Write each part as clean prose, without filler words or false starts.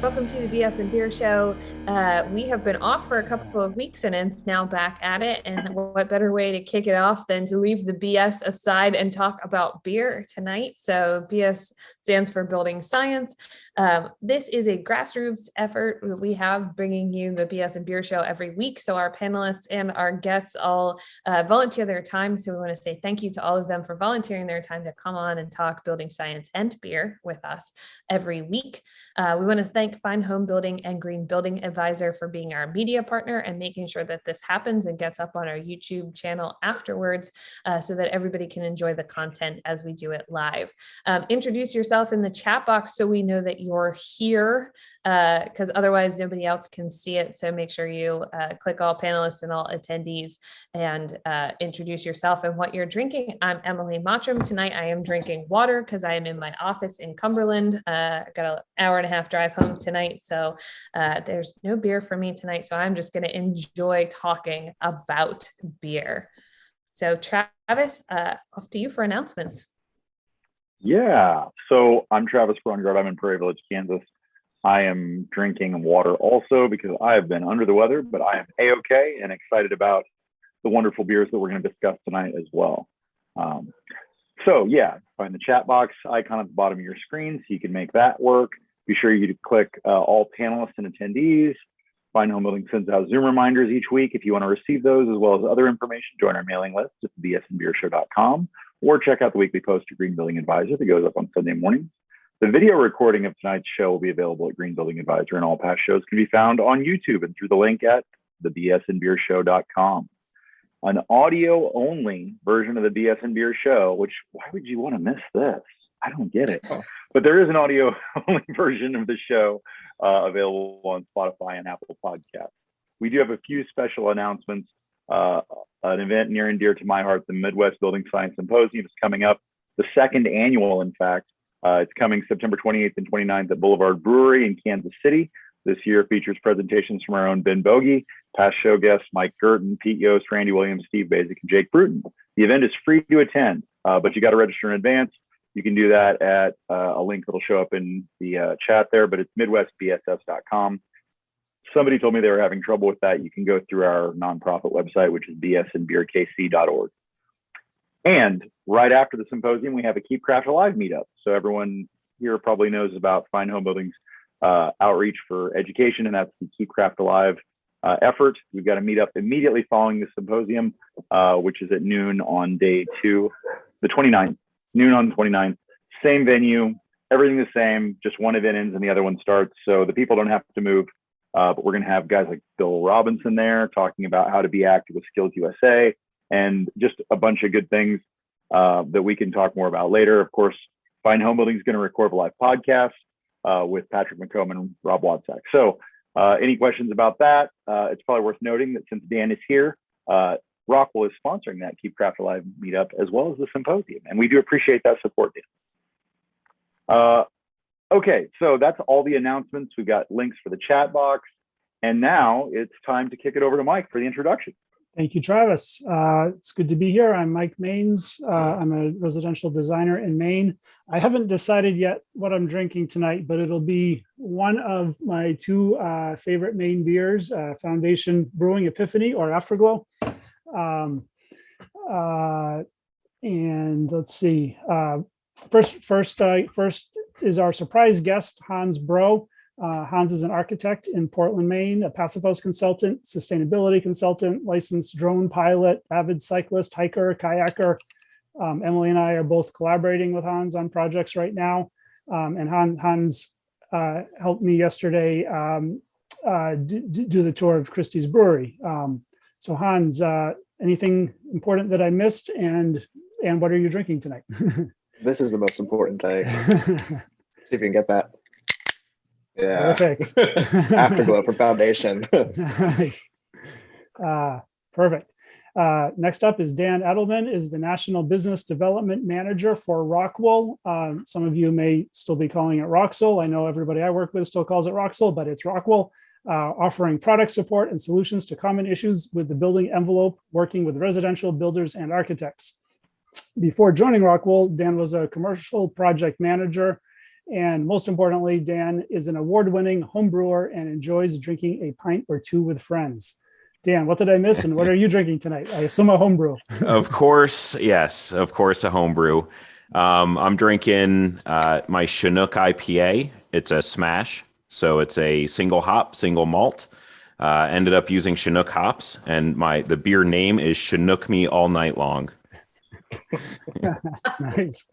Welcome to the BS and Beer Show. We have been off for a couple of weeks and it's now back at it. And what better way to kick it off than to leave the BS aside and talk about beer tonight? So BS stands for Building Science. This is a grassroots effort we have bringing you the BS and Beer Show every week. So our panelists and our guests all volunteer their time. So we want to say thank you to all of them for volunteering their time to come on and talk building science and beer with us every week. We want to thank Fine Home Building and Green Building Advisor for being our media partner and making sure that this happens and gets up on our YouTube channel afterwards so that everybody can enjoy the content as we do it live. Introduce yourself in the chat box so we know that you're here because otherwise nobody else can see it. So make sure you click all panelists and all attendees and introduce yourself and what you're drinking. I'm Emily Mottram. Tonight I am drinking water because I am in my office in Cumberland. I've got an hour and a half drive home tonight. So there's no beer for me tonight. So I'm just going to enjoy talking about beer. So Travis, off to you for announcements. Yeah, so I'm Travis Brungard. I'm in Prairie Village, Kansas. I am drinking water also because I have been under the weather, but I am A-okay and excited about the wonderful beers that we're going to discuss tonight as well. So yeah, find the chat box icon at the bottom of your screen so you can make that work. Be sure you to click all panelists and attendees. Fine Home Building sends out Zoom reminders each week. If you want to receive those as well as other information, join our mailing list at bsandbeershow.com or check out the weekly post to Green Building Advisor that goes up on Sunday mornings. The video recording of tonight's show will be available at Green Building Advisor, and all past shows can be found on YouTube and through the link at thebsandbeershow.com. An audio-only version of the BS and Beer Show, which, why would you want to miss this? I don't get it. But there is an audio-only version of the show available on Spotify and Apple Podcasts. We do have a few special announcements. An event near and dear to my heart, the Midwest Building Science Symposium, is coming up. The second annual, in fact. It's coming September 28th and 29th at Boulevard Brewery in Kansas City. This year features presentations from our own Ben Bogey, past show guests Mike Gerton, Pete Yost, Randy Williams, Steve Basic, and Jake Bruton. The event is free to attend, but you got to register in advance. You can do that at a link that'll show up in the chat there, but it's midwestbss.com. Somebody told me they were having trouble with that. You can go through our nonprofit website, which is bsandbeerkc.org. And right after the symposium, we have a Keep Craft Alive meetup. So everyone here probably knows about Fine Home Building's outreach for education, and that's the Keep Craft Alive effort. We've got a meetup immediately following the symposium, which is at noon on day 2, the 29th, noon on the 29th. Same venue, everything the same, just one event ends and the other one starts. So the people don't have to move, but we're going to have guys like Bill Robinson there talking about how to be active with Skills USA and just a bunch of good things that we can talk more about later. Of course, Fine Home Building is going to record a live podcast with Patrick McComb and Rob Wadsack. So any questions about that? It's probably worth noting that since Dan is here, Rockwool is sponsoring that Keep Craft Alive meetup as well as the symposium. And we do appreciate that support, Dan. Okay, so that's all the announcements. We've got links for the chat box. And now it's time to kick it over to Mike for the introduction. Thank you, Travis. It's good to be here. I'm Mike Maines. I'm a residential designer in Maine. I haven't decided yet what I'm drinking tonight, but it'll be one of my two favorite Maine beers, Foundation Brewing Epiphany or Afterglow. And let's see. First is our surprise guest, Hans Bro. Hans is an architect in Portland, Maine, a Passive consultant, sustainability consultant, licensed drone pilot, avid cyclist, hiker, kayaker. Emily and I are both collaborating with Hans on projects right now. And Hans helped me yesterday do the tour of Christie's brewery. So Hans, anything important that I missed, and what are you drinking tonight? This is the most important thing. See if you can get that. Yeah. Perfect. Afterglow for Foundation. Nice. Perfect. Next up is Dan Edelman, is the National Business Development Manager for Rockwool. Some of you may still be calling it Roxol. I know everybody I work with still calls it Roxol, but it's Rockwool, offering product support and solutions to common issues with the building envelope, working with residential builders and architects. Before joining Rockwool, Dan was a commercial project manager And most importantly, Dan is an award-winning home brewer and enjoys drinking a pint or two with friends. Dan, what did I miss? And what are you drinking tonight? I assume a homebrew. Of course, yes, of course, a homebrew. I'm drinking my Chinook IPA. It's a smash, so it's a single hop, single malt. Ended up using Chinook hops, and the beer name is Chinook Me All Night Long. Nice,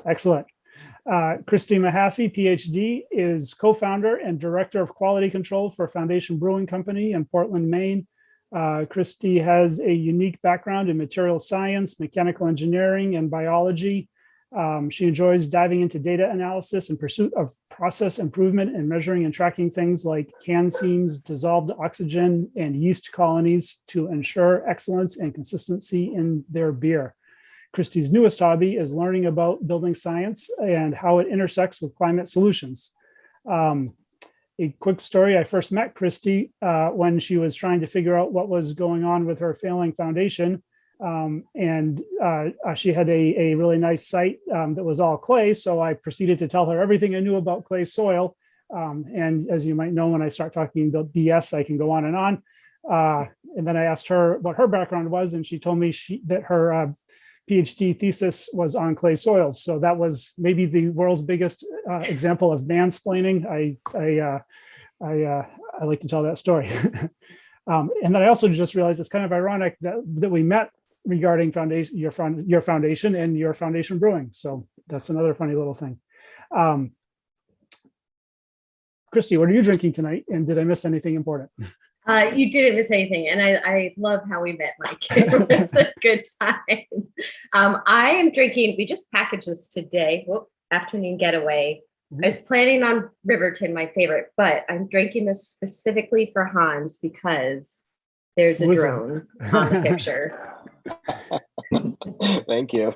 excellent. Christie Mahaffey, PhD, is co-founder and director of quality control for Foundation Brewing Company in Portland, Maine. Christie has a unique background in material science, mechanical engineering, and biology. She enjoys diving into data analysis in pursuit of process improvement and measuring and tracking things like can seams, dissolved oxygen, and yeast colonies to ensure excellence and consistency in their beer. Christie's newest hobby is learning about building science and how it intersects with climate solutions. A quick story, I first met Christie when she was trying to figure out what was going on with her failing foundation. She had a really nice site that was all clay. So I proceeded to tell her everything I knew about clay soil. And as you might know, when I start talking about BS, I can go on. And then I asked her what her background was, and she told me that her PhD thesis was on clay soils. So that was maybe the world's biggest example of mansplaining. I like to tell that story. And then I also just realized it's kind of ironic that we met regarding your foundation and your Foundation Brewing. So that's another funny little thing. Christie, what are you drinking tonight? And did I miss anything important? You didn't miss anything. And I love how we met, Mike. It was a good time. I am drinking, we just packaged this today. Afternoon getaway. I was planning on Riverton, my favorite, but I'm drinking this specifically for Hans because there's a drone on the picture. Thank you.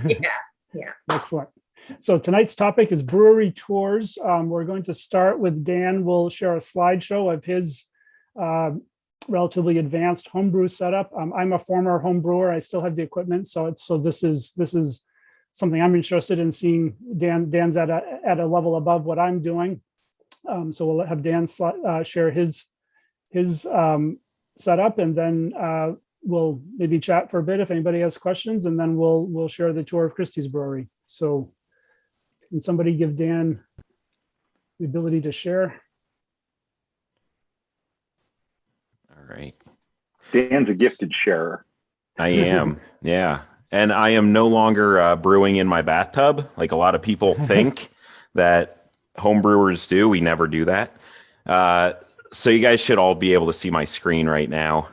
Yeah. Excellent. So tonight's topic is brewery tours. We're going to start with Dan. We'll share a slideshow of his relatively advanced homebrew setup. I'm a former home brewer. I still have the equipment. So this is something I'm interested in seeing. Dan's at a level above what I'm doing. So we'll have Dan share his setup, and then we'll maybe chat for a bit if anybody has questions, and then we'll share the tour of Christie's brewery. So can somebody give Dan the ability to share? All right. Dan's a gifted sharer. I am. Yeah. And I am no longer brewing in my bathtub like a lot of people think that home brewers do. We never do that. So you guys should all be able to see my screen right now.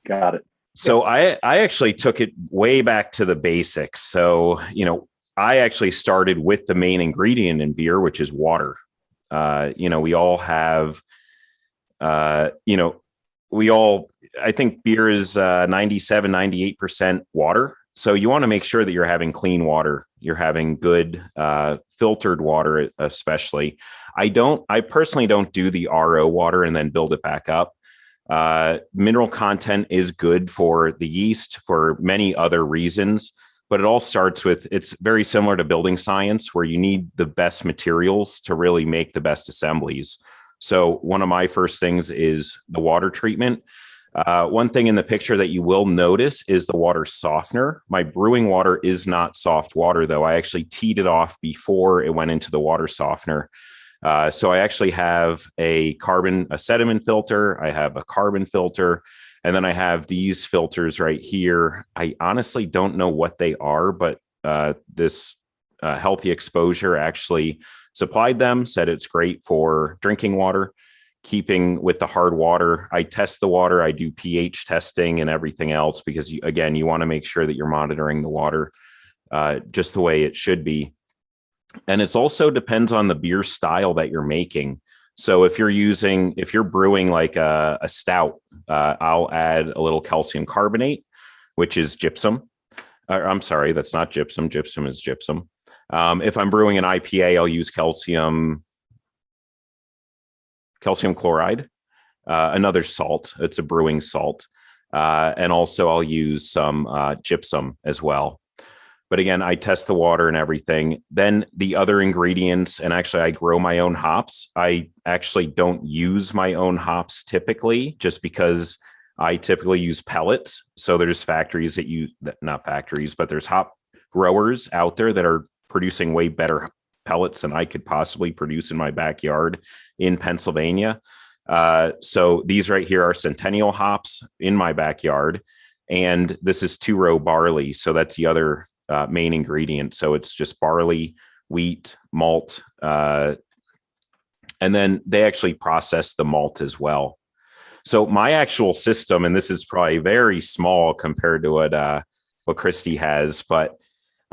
Got it. So yes. I actually took it way back to the basics. So, I actually started with the main ingredient in beer, which is water. We all have, I think beer is 97, 98% water. So you want to make sure that you're having clean water. You're having good filtered water, especially. I personally don't do the RO water and then build it back up. Mineral content is good for the yeast for many other reasons, but it all starts with, it's very similar to building science where you need the best materials to really make the best assemblies. So one of my first things is the water treatment. One thing in the picture that you will notice is the water softener. My brewing water is not soft water, though. I actually teed it off before it went into the water softener. So I actually have a sediment filter. I have a carbon filter. And then I have these filters right here. I honestly don't know what they are, but this Healthy Exposure actually supplied them, said it's great for drinking water, keeping with the hard water. I test the water. I do pH testing and everything else because, you want to make sure that you're monitoring the water just the way it should be. And it also depends on the beer style that you're making. So if you're brewing like a stout, I'll add a little calcium carbonate, which is gypsum. I'm sorry, that's not gypsum. Gypsum is gypsum. If I'm brewing an IPA, I'll use calcium chloride, another salt. It's a brewing salt. And also I'll use some gypsum as well. But again, I test the water and everything. Then the other ingredients, and actually I grow my own hops. I actually don't use my own hops typically, just because I typically use pellets. So there's factories that not factories, but there's hop growers out there that are producing way better pellets than I could possibly produce in my backyard in Pennsylvania. So these right here are Centennial hops in my backyard. And this is 2-row barley. So that's the other main ingredient. So it's just barley, wheat, malt, and then they actually process the malt as well. So my actual system, and this is probably very small compared to what Christie has, but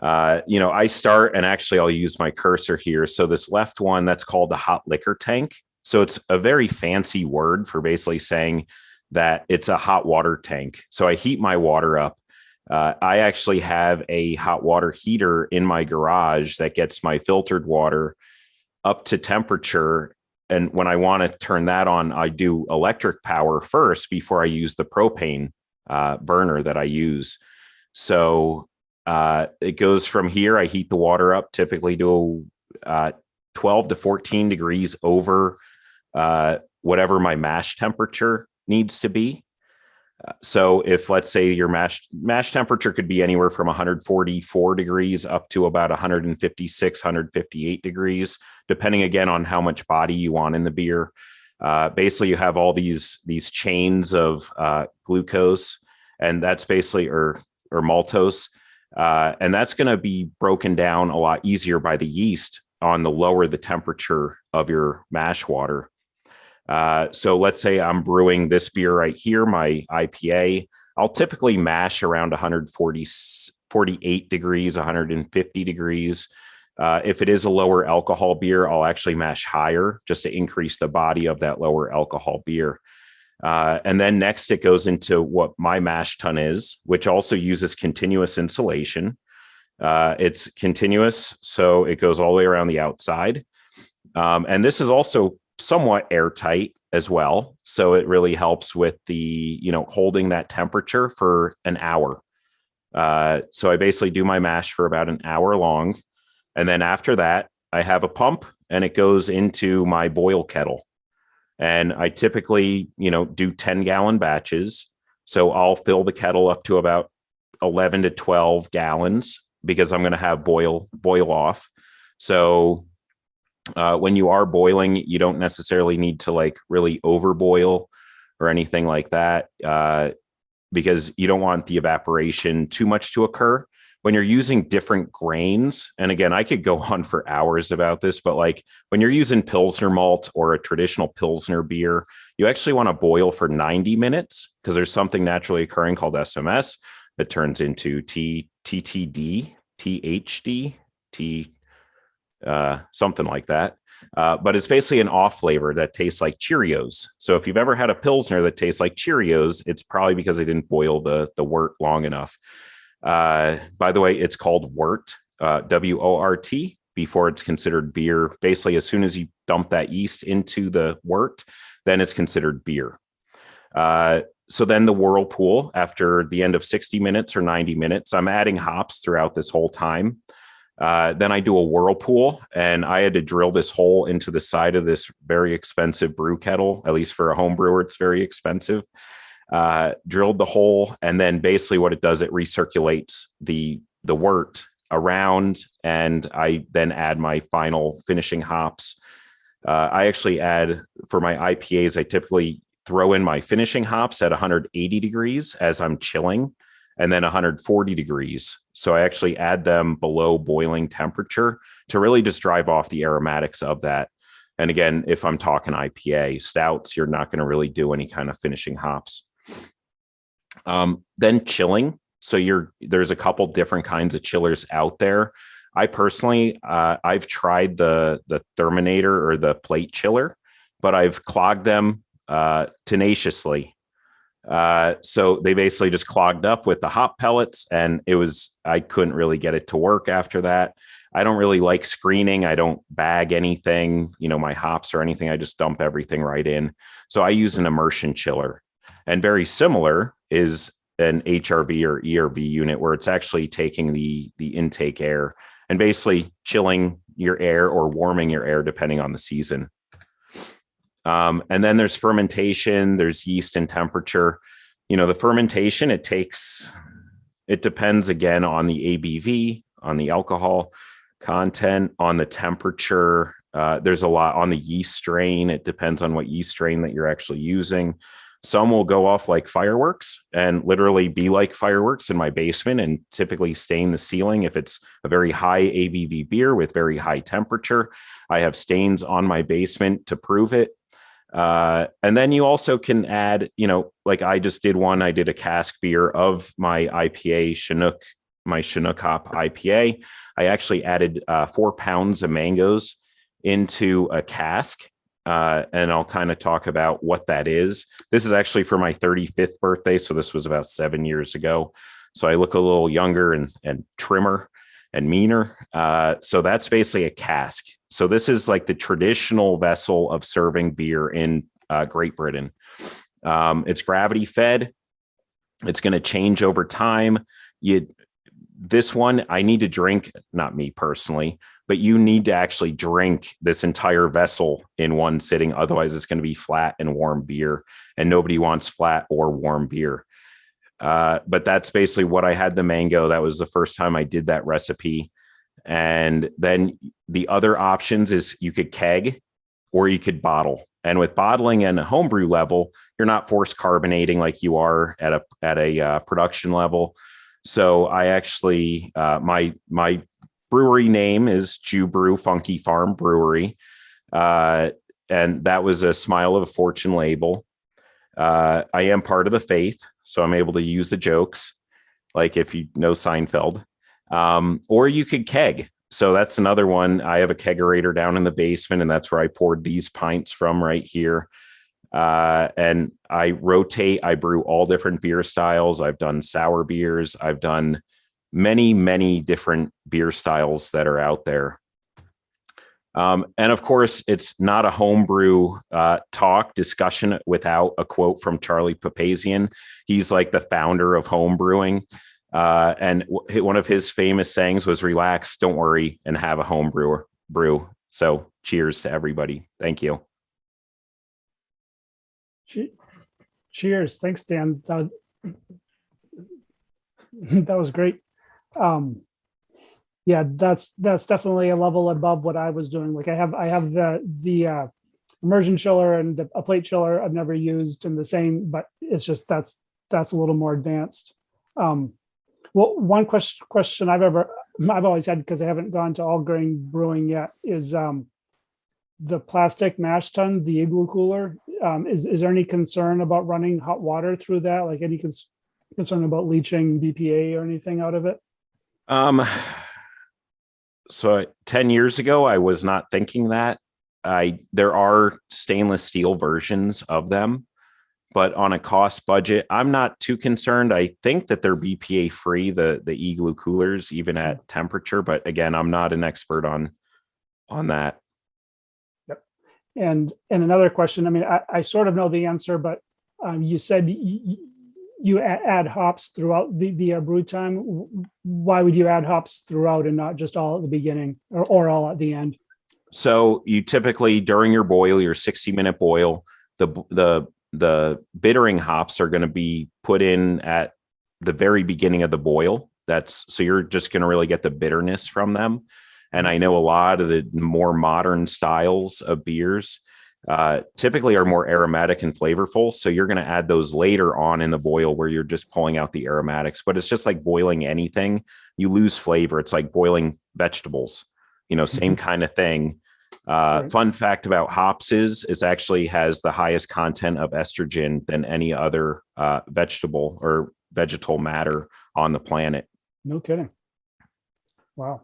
I start, and actually I'll use my cursor here. So this left one, that's called the hot liquor tank. So it's a very fancy word for basically saying that it's a hot water tank. So I heat my water up. I actually have a hot water heater in my garage that gets my filtered water up to temperature. And when I want to turn that on, I do electric power first before I use the propane burner that I use. So it goes from here. I heat the water up typically to 12 to 14 degrees over whatever my mash temperature needs to be. So if, let's say, your mash temperature could be anywhere from 144 degrees up to about 156, 158 degrees, depending again on how much body you want in the beer. Basically, you have all these chains of glucose, and that's basically or maltose, and that's going to be broken down a lot easier by the yeast on the lower the temperature of your mash water. So let's say I'm brewing this beer right here, my IPA. I'll typically mash around 148 degrees, 150 degrees. If it is a lower alcohol beer, I'll actually mash higher just to increase the body of that lower alcohol beer. And then next it goes into what my mash tun is, which also uses continuous insulation. It's continuous, so it goes all the way around the outside. And this is also somewhat airtight as well. So it really helps with the, holding that temperature for an hour. So I basically do my mash for about an hour long. And then after that, I have a pump and it goes into my boil kettle. And I typically, do 10-gallon batches. So I'll fill the kettle up to about 11 to 12 gallons because I'm going to have boil off. So when you are boiling, you don't necessarily need to really overboil or anything like that because you don't want the evaporation too much to occur. When you're using different grains, and again, I could go on for hours about this, but when you're using Pilsner malt or a traditional Pilsner beer, you actually want to boil for 90 minutes because there's something naturally occurring called SMS that turns into TTD, THD, something like that. But it's basically an off flavor that tastes like Cheerios. So if you've ever had a Pilsner that tastes like Cheerios, it's probably because they didn't boil the wort long enough. By the way, it's called wort, WORT, before it's considered beer. Basically, as soon as you dump that yeast into the wort, then it's considered beer. So then the whirlpool, after the end of 60 minutes or 90 minutes, I'm adding hops throughout this whole time. Then I do a whirlpool, and I had to drill this hole into the side of this very expensive brew kettle. At least for a home brewer, it's very expensive. Drilled the hole, and then basically what it does, it recirculates the wort around, and I then add my final finishing hops. I actually add, for my IPAs, I typically throw in my finishing hops at 180 degrees as I'm chilling, and then 140 degrees. So I actually add them below boiling temperature to really just drive off the aromatics of that. And again, if I'm talking IPA, stouts, you're not going to really do any kind of finishing hops. Then chilling. So there's a couple different kinds of chillers out there. I personally, I've tried the Therminator or the plate chiller, but I've clogged them tenaciously. So they basically just clogged up with the hop pellets, and I couldn't really get it to work after that. I don't really like screening. I don't bag anything, my hops or anything. I just dump everything right in. So I use an immersion chiller. And very similar is an HRV or ERV unit where it's actually taking the intake air and basically chilling your air or warming your air depending on the season. And then there's fermentation, there's yeast and temperature. The fermentation, it depends again on the ABV, on the alcohol content, on the temperature. There's a lot on the yeast strain. It depends on what yeast strain that you're actually using. Some will go off like fireworks and literally be like fireworks in my basement and typically stain the ceiling. If it's a very high ABV beer with very high temperature, I have stains on my basement to prove it. And then you also can add, like I just did one, I did a cask beer of my IPA Chinook, my Chinook hop IPA. I actually added 4 pounds of mangoes into a cask. And I'll kind of talk about what that is. This is actually for my 35th birthday. So this was about 7 years ago. So I look a little younger and trimmer and meaner. So that's basically a cask. So this is like the traditional vessel of serving beer in Great Britain. It's gravity fed. It's going to change over time. This one, I need to drink, not me personally, but you need to actually drink this entire vessel in one sitting. Otherwise, it's going to be flat and warm beer, and nobody wants flat or warm beer. But that's basically what I had the mango. That was the first time I did that recipe. And then the other options is you could keg or you could bottle. And with bottling and a homebrew level, you're not forced carbonating like you are at a production level. So I actually, my brewery name is Jew Brew Funky Farm Brewery. And that was a Smile of Fortune label. I am part of the faith, so I'm able to use the jokes, like if you know Seinfeld. Or you could keg. So that's another one. I have a kegerator down in the basement, and that's where I poured these pints from right here. And I rotate, I brew all different beer styles. I've done sour beers. I've done many, many different beer styles that are out there. And of course, it's not a homebrew discussion without a quote from Charlie Papazian. He's like the founder of home brewing. And one of his famous sayings was, relax, don't worry, and have a home brew. So cheers to everybody. Thank you. Cheers. Thanks, Dan. That was great. Yeah, that's definitely a level above what I was doing. Like I have the immersion chiller and a plate chiller I've never used in the same, but it's just that's a little more advanced. Well, one question I've always had, because I haven't gone to all grain brewing yet, is the plastic mash tun, the igloo cooler. Is there any concern about running hot water through that? Like any concern about leaching BPA or anything out of it? So 10 years ago, I was not thinking that. There are stainless steel versions of them, but on a cost budget, I'm not too concerned. I think that they're BPA free, the igloo coolers, even at temperature. But again, I'm not an expert on that. Yep. And another question. I mean, I sort of know the answer, but you said you add hops throughout the brew time. Why would you add hops throughout and not just all at the beginning or all at the end? So you typically, during your boil, your 60-minute boil, the bittering hops are going to be put in at the very beginning of the boil. So you're just going to really get the bitterness from them. And I know a lot of the more modern styles of beers typically are more aromatic and flavorful. So you're going to add those later on in the boil where you're just pulling out the aromatics. But it's just like boiling anything. You lose flavor. It's like boiling vegetables, same kind of thing. Right. Fun fact about hops is it actually has the highest content of estrogen than any other vegetable or vegetal matter on the planet. No kidding. Wow.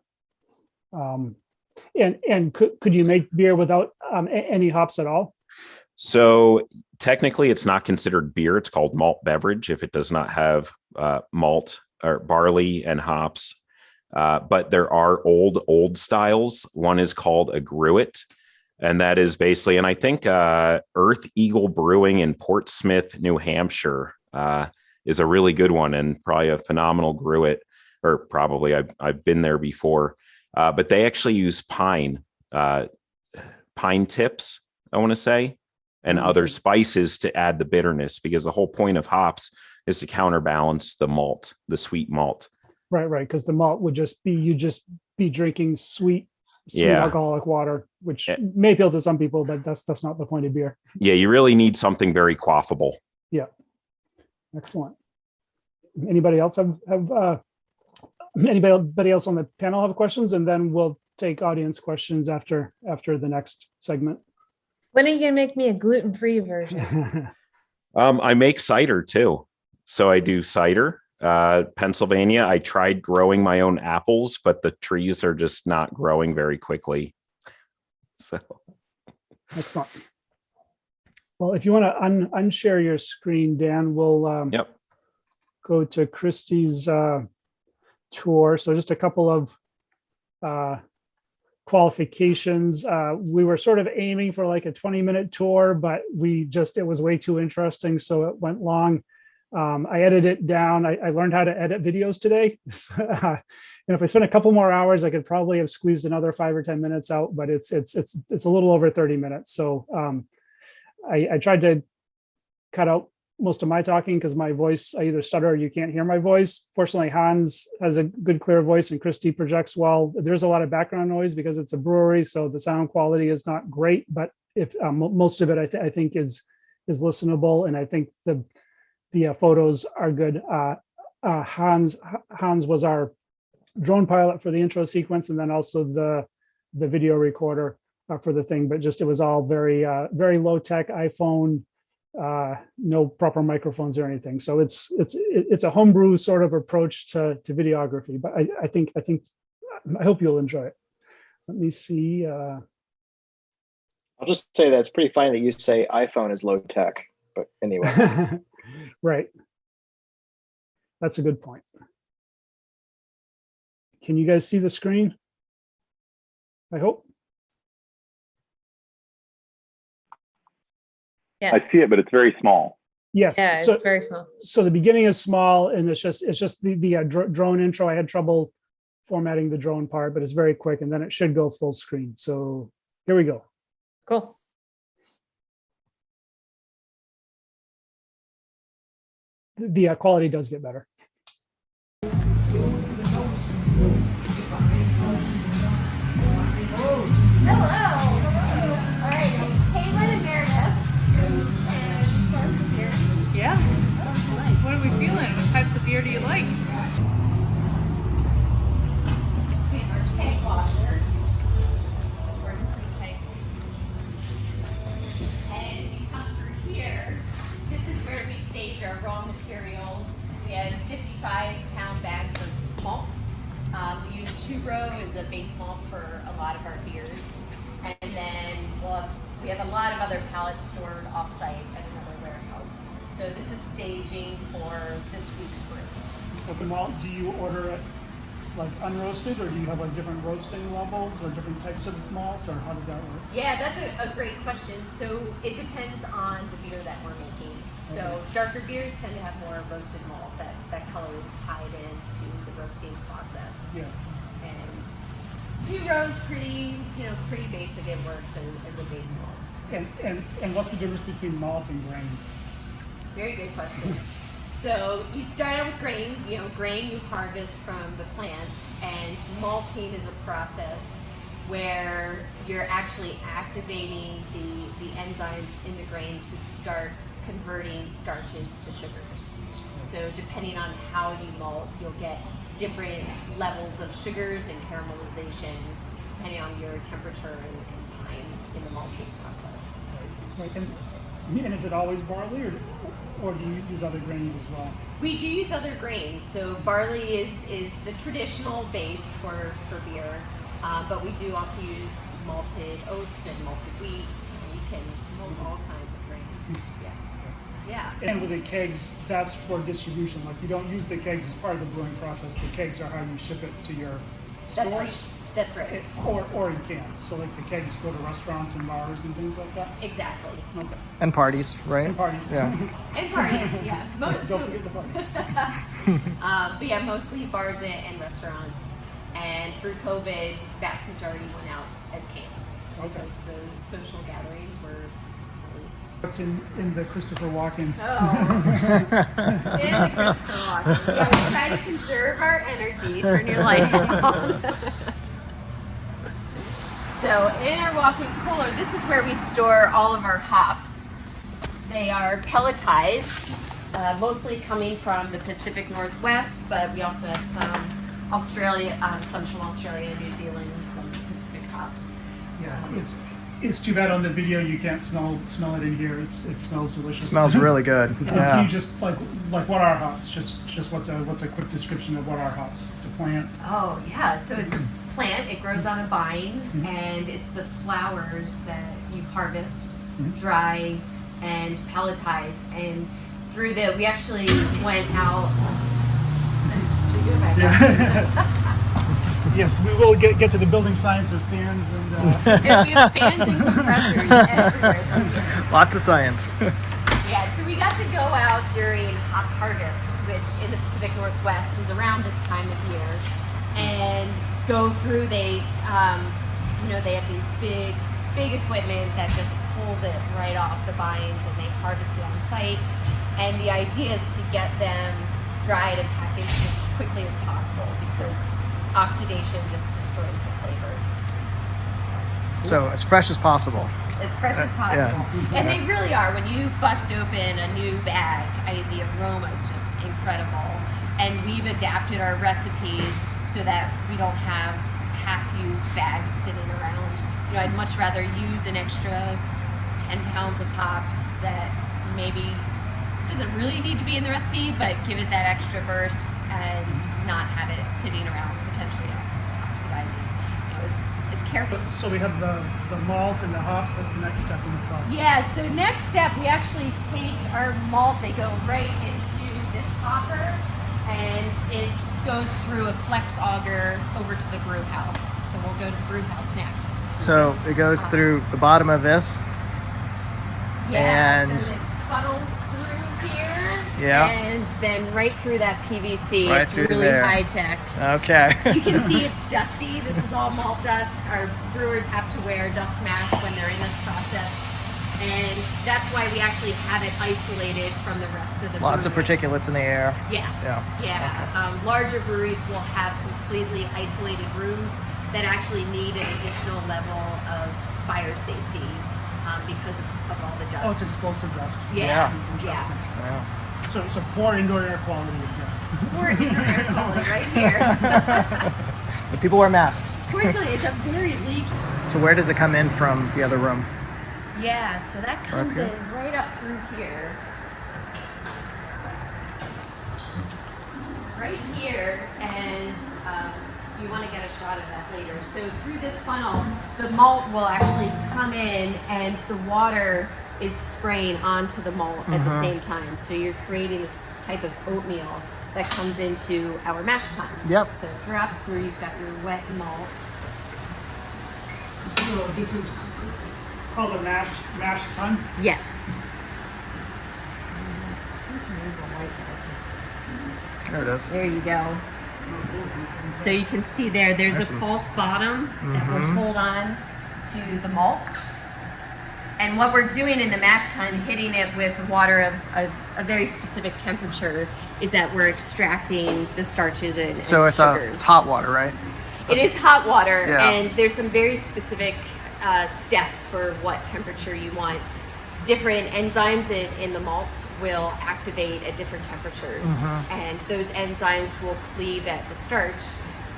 And could you make beer without any hops at all? So technically it's not considered beer. It's called malt beverage if it does not have malt or barley and hops. But there are old styles. One is called a gruit. And that is basically, and I think Earth Eagle Brewing in Portsmouth, New Hampshire is a really good one and probably a phenomenal gruit, or probably I've been there before. But they actually use pine tips, I want to say, and other spices to add the bitterness, because the whole point of hops is to counterbalance the malt, the sweet malt. Right. Because the malt would just be, you just be drinking sweet alcoholic water, which may appeal to some people, but that's not the point of beer. Yeah, you really need something very quaffable. Yeah. Excellent. Anybody else have anybody else on the panel have questions? And then we'll take audience questions after the next segment. When are you gonna make me a gluten-free version? I make cider too. So I do cider. Pennsylvania, I tried growing my own apples, but the trees are just not growing very quickly. So excellent. Well, if you want to unshare your screen, Dan, we'll go to Christie's tour. So just a couple of qualifications. We were sort of aiming for like a 20-minute tour, but it was way too interesting, so it went long. I edited it down. I learned how to edit videos today. And if I spent a couple more hours, I could probably have squeezed another 5 or 10 minutes out, but it's a little over 30 minutes. So I tried to cut out most of my talking because my voice, I either stutter or you can't hear my voice. Fortunately, Hans has a good, clear voice and Christie projects well. There's a lot of background noise because it's a brewery, so the sound quality is not great, but if most of it I think is listenable, and I think the photos are good. Hans was our drone pilot for the intro sequence, and then also the video recorder for the thing. But just it was all very low tech iPhone, no proper microphones or anything. So it's a homebrew sort of approach to videography. But I hope you'll enjoy it. Let me see. I'll just say that it's pretty funny that you say iPhone is low tech. But anyway. Right. That's a good point. Can you guys see the screen? I hope. Yeah. I see it, but it's very small. Yes. Yeah, so, it's very small. So the beginning is small, and it's just the drone intro. I had trouble formatting the drone part, but it's very quick, and then it should go full screen. So here we go. Cool. The quality does get better. Yeah. What are we feeling? What types of beer do you like? Tank washer. And if you come through here, this is where we stage our raw materials. We have 55-pound bags of malt. We use 2-row as a base malt for a lot of our beers. And then we have a lot of other pallets stored off-site at another warehouse. So this is staging for this week's brew. With the malt, do you order it like unroasted, or do you have like different roasting levels or different types of malt, or how does that work? Yeah, that's a great question. So it depends on the beer that we're making. So darker beers tend to have more roasted malt. That color is tied into the roasting process. Yeah. And 2-rows pretty basic. It works as a base malt. And what's the difference between malt and grain? Very good question. So you start out with grain. Grain you harvest from the plant, and malting is a process where you're actually activating the enzymes in the grain to start converting starches to sugars. So depending on how you malt, you'll get different levels of sugars and caramelization depending on your temperature and time in the malting process. Right. And is it always barley, or do you use other grains as well? We do use other grains. So barley is the traditional base for beer, but we do also use malted oats and malted wheat. And you can malt all kinds of grains. Yeah. And with the kegs, that's for distribution. Like you don't use the kegs as part of the brewing process. The kegs are how you ship it to your stores. That's right. Or in cans. So like the kegs go to restaurants and bars and things like that. Exactly. Okay. And parties, right? And parties. Yeah. And parties, yeah. Don't forget the parties. But yeah, mostly bars and restaurants. And through COVID, vast majority went out as cans. Okay. Because the social gatherings were. What's in the Christopher Walken? Oh. In the Christopher Walken. Yeah, we try to conserve our energy. Turn your light on. So in our walk-in cooler, this is where we store all of our hops. They are pelletized, mostly coming from the Pacific Northwest, but we also have some some from Australia, New Zealand, some Pacific hops. Yeah, it's too bad on the video you can't smell it in here. It smells delicious. Smells really good. Yeah. Can you just like what are hops? Just what's a quick description of what are hops? It's a plant. Oh yeah, so it's a plant. It grows on a vine, and it's the flowers that you harvest, dry, and pelletize. And through we actually went out. Should we go back up? Yes, we will get to the building science of fans and. And we have fans and compressors everywhere. Lots of science. Yeah, so we got to go out during hop harvest, which in the Pacific Northwest is around this time of year, and go through. They have these big equipment that just pulls it right off the vines, and they harvest it on site. And the idea is to get them dried and packaged as quickly as possible because oxidation just destroys the flavor. So as fresh as possible. As fresh as possible. Yeah. And they really are. When you bust open a new bag, the aroma is just incredible. And we've adapted our recipes so that we don't have half-used bags sitting around. I'd much rather use an extra 10 pounds of hops that maybe doesn't really need to be in the recipe, but give it that extra burst and not have it sitting around potentially oxidizing. It's careful. So we have the malt and the hops. What's the next step in the process? Yeah, so next step, we actually take our malt, they go right into this hopper, and it goes through a flex auger over to the brew house. So we'll go to the brew house next. So it goes through the bottom of this. Yeah, and so it funnels through here. Yeah. And then right through that PVC. Right it's through really there. high tech. Okay. You can see it's dusty. This is all malt dust. Our brewers have to wear a dust mask when they're in this process. And that's why we actually have it isolated from the rest of the Lots of brewery. particulates in the air. Yeah. Larger breweries will have completely isolated rooms that actually need an additional level of fire safety because of all the dust. Oh, it's explosive dust. Yeah. Yeah. So poor indoor air quality again. We're in air quality right here. But people wear masks. Fortunately, it's a very leaky. So where does it come in from the other room? Yeah, so that comes Okay. in right up through here. Right here, and you want to get a shot of that later. So through this funnel, the malt will actually come in, and the water is spraying onto the malt at the same time. So you're creating this type of oatmeal that comes into our mash tun. Yep. So it drops through, you've got your wet malt. So this is called a mash tun. Yes. There it is. There you go. So you can see there's There's a some false bottom that will hold on to the malt. And what we're doing in the mash tun, hitting it with water of a very specific temperature, is that we're extracting the starches and So it's sugars. hot water, right? It is hot water, Yeah. and there's some very specific steps for what temperature you want. Different enzymes in the malts will activate at different temperatures, and those enzymes will cleave at the starch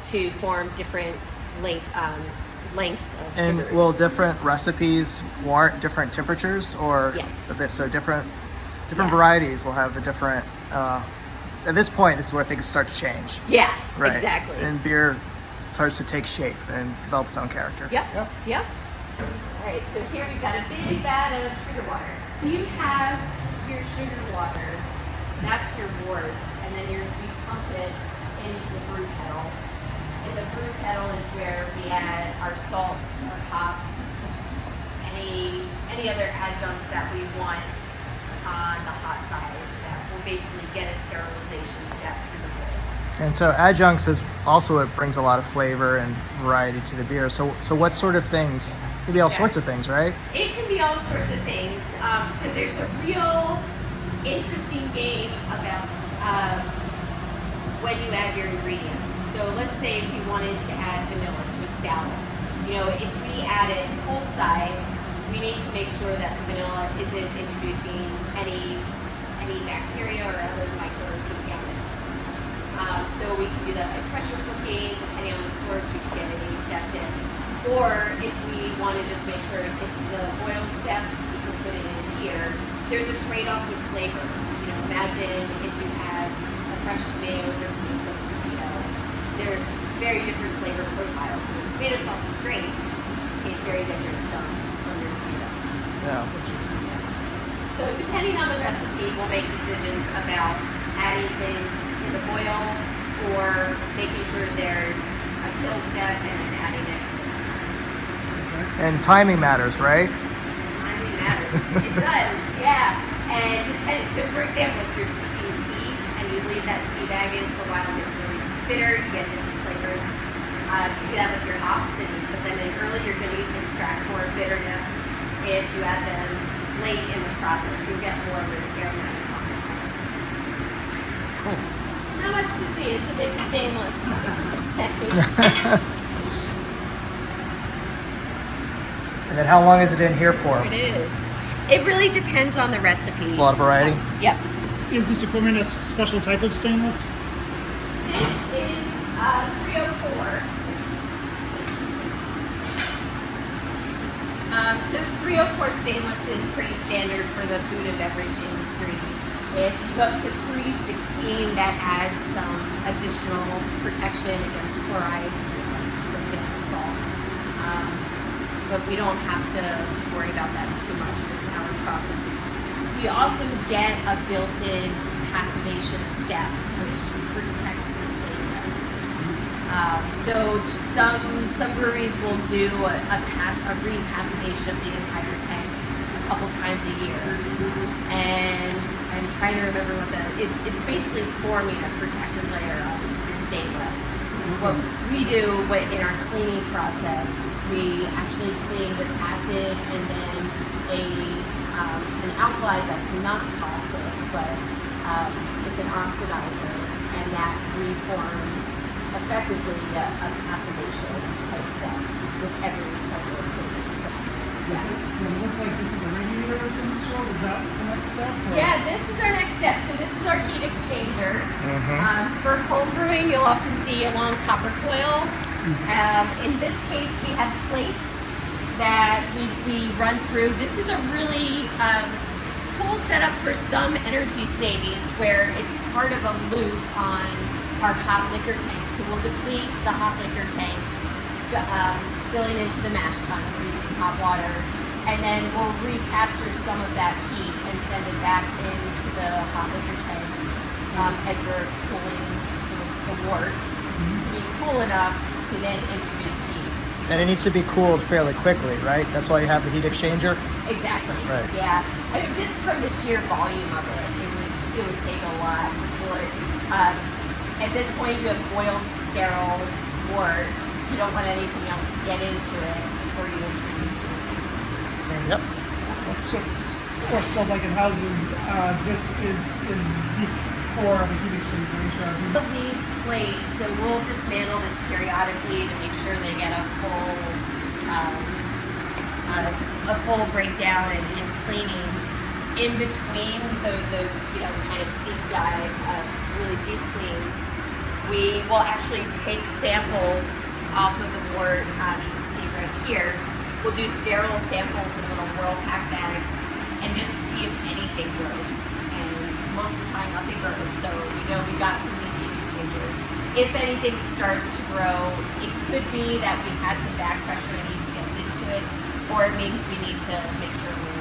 to form different lengths of And sugars. will different recipes warrant different temperatures, or Yes. so different Yeah. varieties will have a different. At this point, this is where things start to change. Yeah, Right. exactly. And beer starts to take shape and develop its own character. Yep. All right, so here we've got a big vat of sugar water. You have your sugar water, that's your wort, and then you pump it into the brew kettle. In the brew kettle is where we add our salts, our hops, any other adjuncts that we want on the hot side that will basically get a sterilization step through the bowl. And so adjuncts is also what brings a lot of flavor and variety to the beer. So what sort of things? Maybe all sorts of things, right? It can be all sorts of things. So there's a real interesting game about when you add your ingredients. So let's say if you wanted to add vanilla to a stout. If we add it cold side, we need to make sure that the vanilla isn't introducing any bacteria or other microcontaminants. So we can do that by pressure cooking. Depending on the source, we can get an aseptic. Or if we want to just make sure it's the boil step, we can put it in here. There's a trade-off with flavor. Imagine if you have a fresh tomato versus a cooked tomato. They're very different flavor profiles. So the tomato sauce is great. It tastes very different from your tomato. Yeah. So depending on the recipe, we'll make decisions about adding things in the boil or making sure there's a kill step and then adding it. And timing matters, right? Timing matters. It does, yeah. And so, for example, if you're steeping tea and you leave that tea bag in for a while, it gets really bitter. You get different flavors. If you do that with your hops and you put them in early, you're going to extract more bitterness. If you add them late in the process, you'll get more of those aromatic compounds. Cool. Not much to see. It's a big stainless. And then how long is it in here for? It is. It really depends on the recipe. It's a lot of variety. Yep. Is this equipment a special type of stainless? This is 304. So 304 stainless is pretty standard for the food and beverage industry. If you go up to 316, that adds some additional protection against fluorides, for example, salt. But we don't have to worry about that too much with our processes. We also get a built-in passivation step, which protects the stainless. So some breweries will do a repassivation of the entire tank a couple times a year. And I'm trying to remember it's basically forming a protective layer on your stainless. What we do in our cleaning process, we actually clean with acid and then an alkali that's not caustic, but it's an oxidizer, and that reforms effectively a passivation type step with every cycle of cleaning. So, yeah. It looks like this is a radiator of some sort. Is that the next step? Or? Yeah, this is our next step. So this is our heat exchanger. For home brewing, you'll often see a long copper coil. In this case, we have plates that we run through. This is a really cool setup for some energy savings where it's part of a loop on our hot liquor tank. So we'll deplete the hot liquor tank, filling into the mash tun using hot water, and then we'll recapture some of that heat and send it back into the hot liquor tank as we're cooling the wort to be cool enough to then introduce yeast. And it needs to be cooled fairly quickly, right? That's why you have the heat exchanger? Exactly. Right. Yeah. I mean, just from the sheer volume of it would take a lot to cool it. At this point, you have boiled, sterile wort. You don't want anything else to get into it before you introduce your yeast. Yep. So like in houses, this is the core of a heat exchanger. These plates, so we'll dismantle this periodically to make sure they get a full, just a full breakdown and cleaning. In between those, kind of deep dive, really deep cleans, we will actually take samples off of the wort. You can see right here. We'll do sterile samples in little whirl pack bags and just see if anything grows. And most of the time, nothing grows. So we got from the heat exchanger. If anything starts to grow, it could be that we had some back pressure and yeast gets into it, or it means we need to make sure we're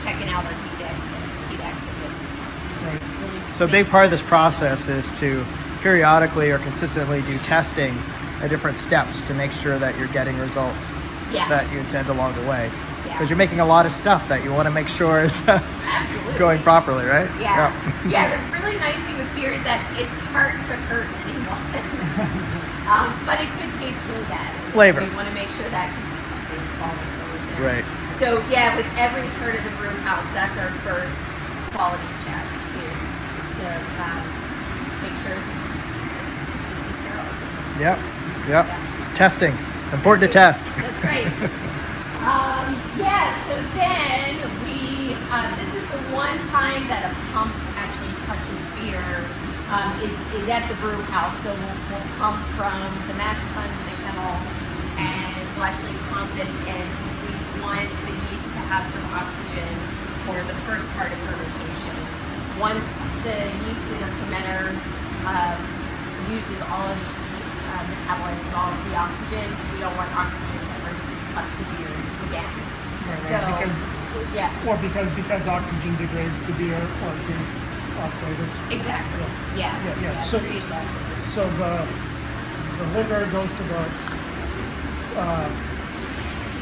checking out our heat X of this. Right. So a big part of this process is to periodically or consistently do testing the different steps to make sure that you're getting results Yeah. that you intend along the way. Yeah. Because you're making a lot of stuff that you want to make sure is going properly, right? Yeah. Yeah. The really nice thing with beer is that it's hard to hurt anyone. But it could taste really bad. Flavor. We want to make sure that consistency and quality is always there. Right. So yeah, with every turn of the brew house, that's our first quality check is to make sure it's completely sterile. Yep. Yep. Testing. It's important to test. That's right. Yeah, so then this is the one time that a pump actually touches beer, is at the brew house. So we'll pump from the mash tun to the kettle, and we'll actually pump it, and we want the yeast to have some oxygen for the first part of fermentation. Once the yeast in a fermenter uses all of, metabolizes all of the oxygen, we don't want oxygen to ever touch the beer again. Right, So, because, yeah. or because oxygen degrades the beer or creates flavors. Exactly. Yeah. Yeah. Yeah, So, creates that. so the liquor goes to the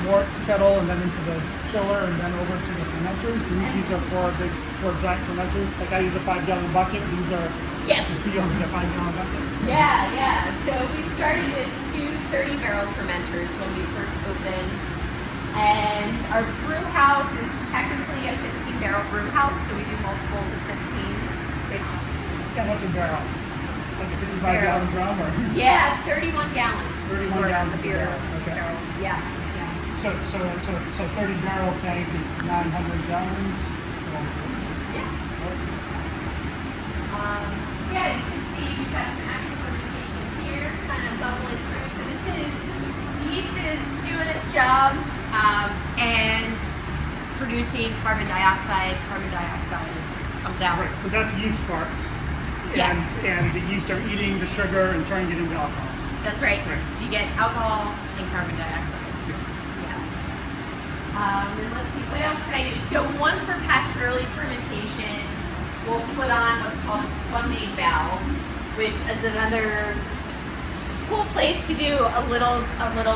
wort kettle and then into the chiller and then over to the fermenters. And these are four giant fermenters. Like I use a 5-gallon bucket. These are Yes. you don't need a 5-gallon bucket. Yeah. So we started with 2 30-barrel fermenters when we first opened. And our brew house is technically a 15-barrel brew house, so we do multiples of 15. Yeah, what's a barrel? Like a 55-gallon drum or? Yeah, 31 gallons. 31 for gallons a is a beer barrel, okay. barrel. Yeah. So 30-barrel tank is 900 gallons. So, Yeah. Yeah, you can see we've got some active fermentation here, kind of bubbling through. So this is, the yeast is doing its job and producing carbon dioxide. Carbon dioxide comes out. right, so that's yeast farts. Yes. And the yeast are eating the sugar and turning it into alcohol. That's right. Right. You get alcohol and carbon dioxide. And let's see, what else can I do? So once we're past early fermentation, we'll put on what's called a Spondy Valve, which is another cool place to do a little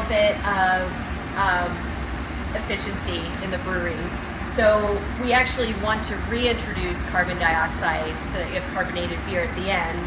bit of efficiency in the brewery. So we actually want to reintroduce carbon dioxide so that you have carbonated beer at the end.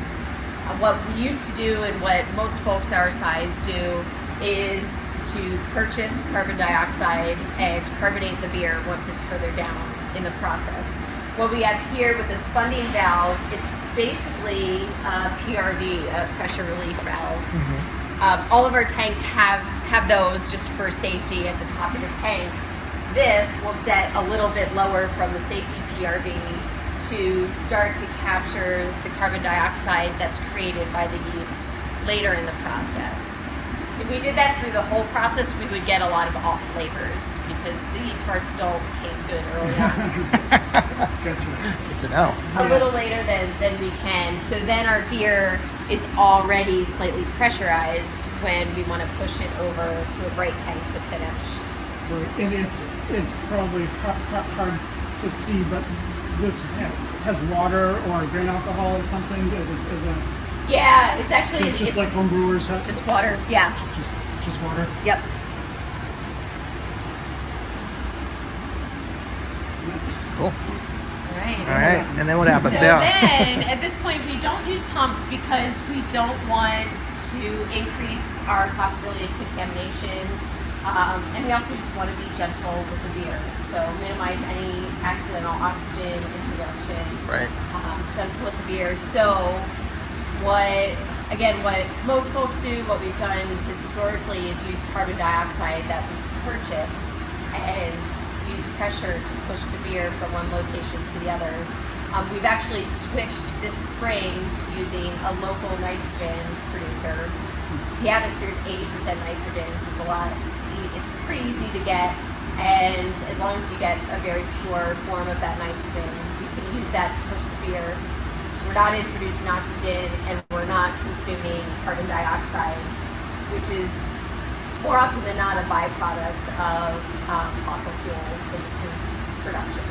What we used to do and what most folks our size do is to purchase carbon dioxide and carbonate the beer once it's further down in the process. What we have here with the Spondy Valve, it's basically a PRV, a pressure relief valve. Mm-hmm. All of our tanks have those just for safety at the top of the tank. This will set a little bit lower from the safety PRV to start to capture the carbon dioxide that's created by the yeast later in the process. If we did that through the whole process, we would get a lot of off flavors because the yeast farts don't taste good early on. Good to know. A little later than we can. So then our beer is already slightly pressurized when we want to push it over to a bright tank to finish. Right. And it's probably hard to see, but this has water or grain alcohol or something as a Yeah, it's actually so it's just like home brewers have just water. Yeah. Just water. Yep. Yes. Cool. All right. All right. And then what happens? So Yeah. then, at this point, we don't use pumps because we don't want to increase our possibility of contamination. And we also just want to be gentle with the beer. So minimize any accidental oxygen introduction. Right. Gentle with the beer. So what most folks do, what we've done historically is use carbon dioxide that we purchase and use pressure to push the beer from one location to the other. We've actually switched this spring to using a local nitrogen producer. The atmosphere is 80% nitrogen, so it's pretty easy to get, and as long as you get a very pure form of that nitrogen, you can use that to push the beer. We're not introducing oxygen, and we're not consuming carbon dioxide, which is more often than not a byproduct of fossil fuel industry production.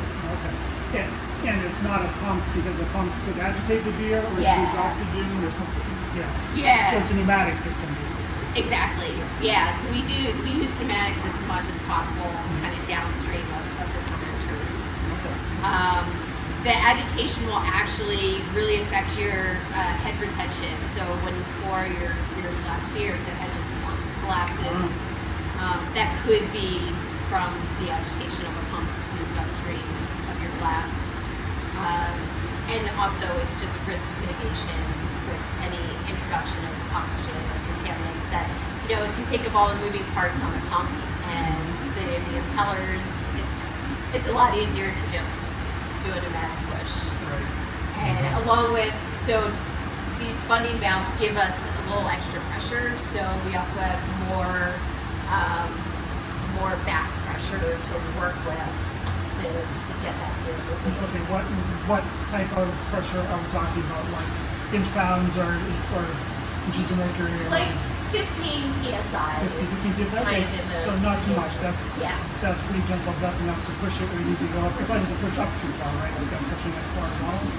Okay. And it's not a pump because a pump could agitate the beer or use oxygen or something. Yes. Yeah. So it's a pneumatic system basically. Exactly. Yeah. So we use pneumatics as much as possible, kind of downstream of the fermenters. The agitation will actually really affect your head retention. So when you pour your glass beer, the head just collapses. That could be from the agitation of a pump used upstream of your glass. And also it's just risk mitigation with any introduction of oxygen or contaminants that, you know, if you think of all the moving parts on the pump and the impellers, it's a lot easier to just do a pneumatic push. Right. And along with, so these Spondy valves give us a little extra pressure, so we also have more back pressure to work with to get that beer moving. Okay, what type of pressure are we talking about? Like inch pounds or inches of mercury? Or Like 15 psi. 15 psi. Okay, so not too much. That's pretty gentle. That's enough to push it where you need to go up. It probably doesn't push up too far, right? Like that's pushing it horizontal.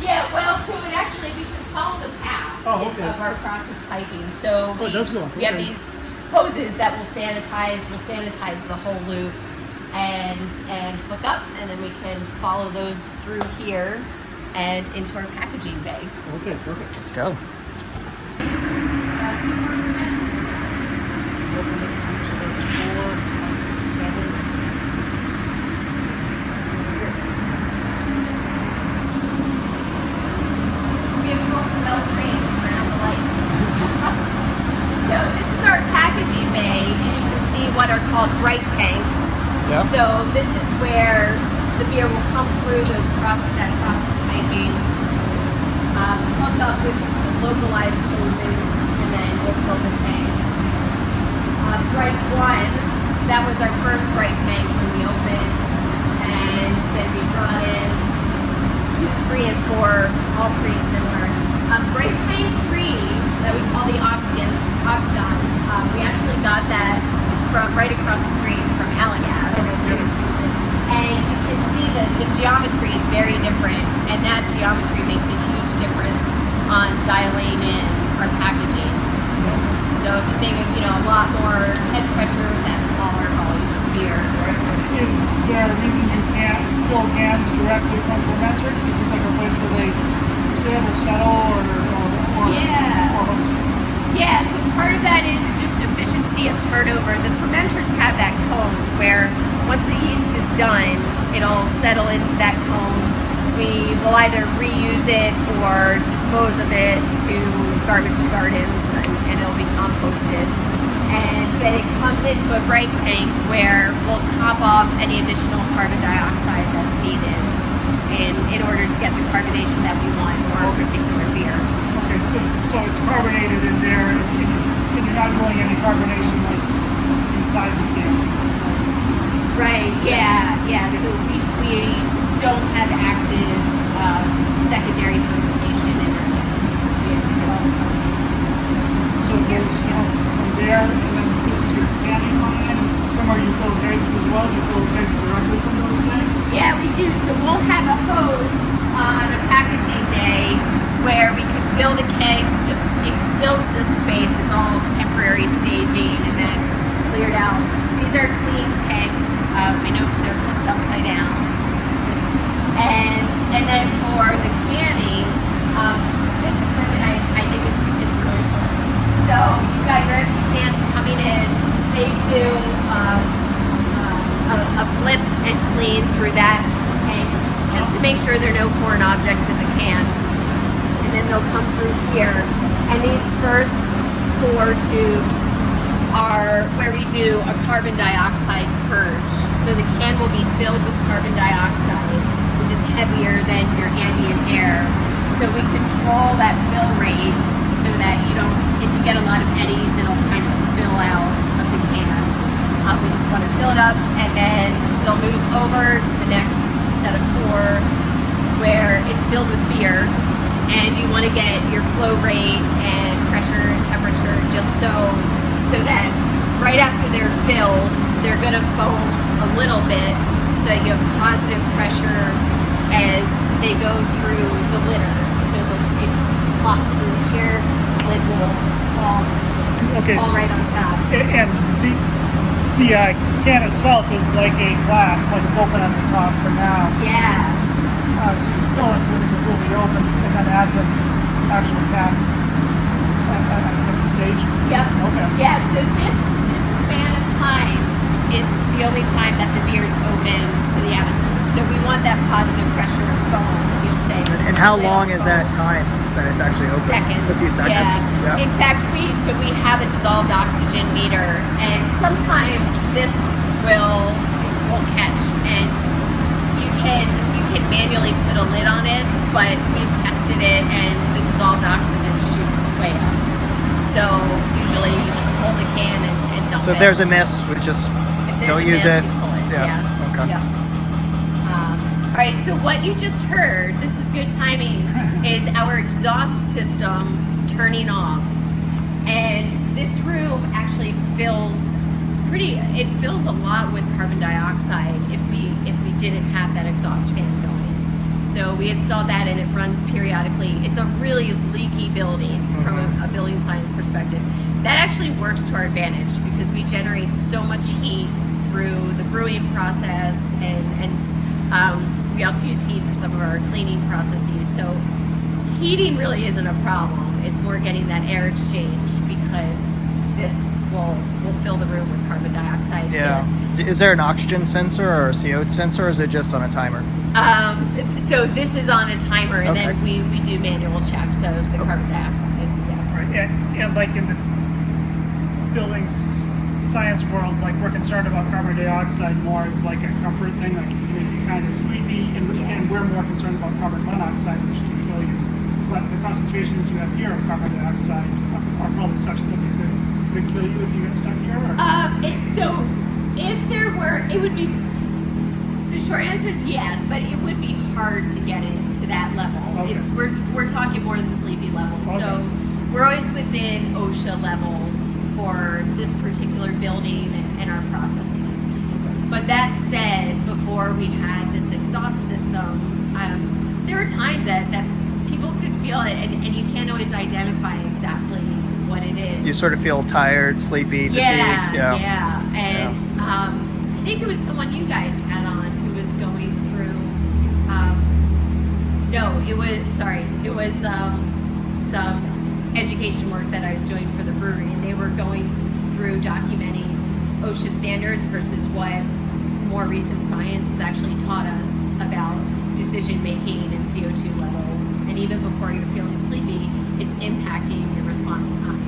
Yeah, well, so it actually, we can follow the path of our process piping. So we have these hoses that will sanitize the whole loop and hook up, and then we can follow those through here and into our packaging bay. Okay, perfect. Let's go. So that's 4, 5, 6, 7. We have folks well trained around the lights. So this is our packaging bay, and you can see what are called bright tanks. Yeah. So this is where the beer will come through that process piping, hook up with localized hoses, and then we'll fill the tanks. Bright 1, that was our first bright tank when we opened, and then we brought in 2, 3, and 4, all pretty similar. Bright tank 3, that we call the Octagon, we actually got that from right across the street from Allegas. And you can see that the geometry is very different, and that geometry makes a huge difference on dialing in our packaging. So if you think of, a lot more head pressure with that smaller volume of beer. Is there a reason you can't fill cans directly from fermenters? Is this like a place where they sit or settle or Yeah, so part of that is just efficiency of turnover. The fermenters have that cone where once the yeast is done, it'll settle into that cone. We will either reuse it or dispose of it to garbage gardens, and it'll be composted. And then it comes into a bright tank where we'll top off any additional carbon dioxide that's needed in order to get the carbonation that we want for a particular beer. Okay, so it's carbonated in there, and you're not doing any carbonation like inside the cans. Right, yeah. So we don't have active secondary fermentation in our cans. So there's from there, and then this is your canning line, and somewhere you fill kegs as well. You fill kegs directly from those tanks? Yeah, we do. So we'll have a hose on a packaging day where we can fill the kegs. It fills this space. It's all temporary staging and then cleared out. These are cleaned kegs. I know because they're flipped upside down. And then for the canning, this equipment I think is really cool. So you've got your empty cans coming in. They do a flip and clean through that tank just to make sure there are no foreign objects in the can. And then they'll come through here. And these first 4 tubes are where we do a carbon dioxide purge. So the can will be filled with carbon dioxide, which is heavier than your ambient air. So we control that fill rate so that if you get a lot of eddies, it'll kind of spill out of the can. We just want to fill it up, and then they'll move over to the next set of 4 where it's filled with beer, and you want to get your flow rate and pressure and temperature just so that right after they're filled, they're going to foam a little bit, so you have positive pressure as they go through the litter. So it pops through here, lid will fall Okay, so, right on top. and the can itself is like a glass, like it's open at the top for now. Yeah. So you fill it when it will be open, and then add the actual cap at a certain stage. Yep. Okay. Yeah, so this span of time is the only time that the beer is open to the atmosphere. So we want that positive pressure of foam, you'll say. And how long is that time that it's actually open? Seconds. A few seconds. Yeah. In fact, we have a dissolved oxygen meter, and sometimes this won't catch, and you can manually put a lid on it, but we've tested it, and the dissolved oxygen shoots way up. So usually you just pull the can and dump it. So if there's a miss, we just don't use it. You pull it. Yeah. Okay. Yeah. All right, so what you just heard, this is good timing, is our exhaust system turning off. And this room actually fills a lot with carbon dioxide if we didn't have that exhaust fan going. So we installed that, and it runs periodically. It's a really leaky building from a building science perspective. That actually works to our advantage because we generate so much heat through the brewing process, and we also use heat for some of our cleaning processes. So heating really isn't a problem. It's more getting that air exchange, because this will fill the room with carbon dioxide. Yeah. Is there an oxygen sensor or a CO2 sensor, or is it just on a timer? So this is on a timer, and Okay. then we do manual checks of the carbon dioxide. Yeah. Right. And like in the building science world, like we're concerned about carbon dioxide more as like a comfort thing, like it can make you kind of sleepy, and we're more concerned about carbon monoxide, which can kill you. But the concentrations you have here of carbon dioxide are probably such that it could kill you if you get stuck here. Or? So if there were, it would be, the short answer is yes, but it would be hard to get it to that level. Okay. We're talking more than sleepy levels. Okay. So we're always within OSHA levels for this particular building and our processes. But that said, before we had this exhaust system, there were times that people could feel it, and you can't always identify exactly what it is. You sort of feel tired, sleepy, fatigued. Yeah. And I think it was someone you guys had on who was going through. It was some education work that I was doing for the brewery, and they were going through documenting OSHA standards versus what more recent science has actually taught us about decision making and CO2 levels. And even before you're feeling sleepy, it's impacting your response time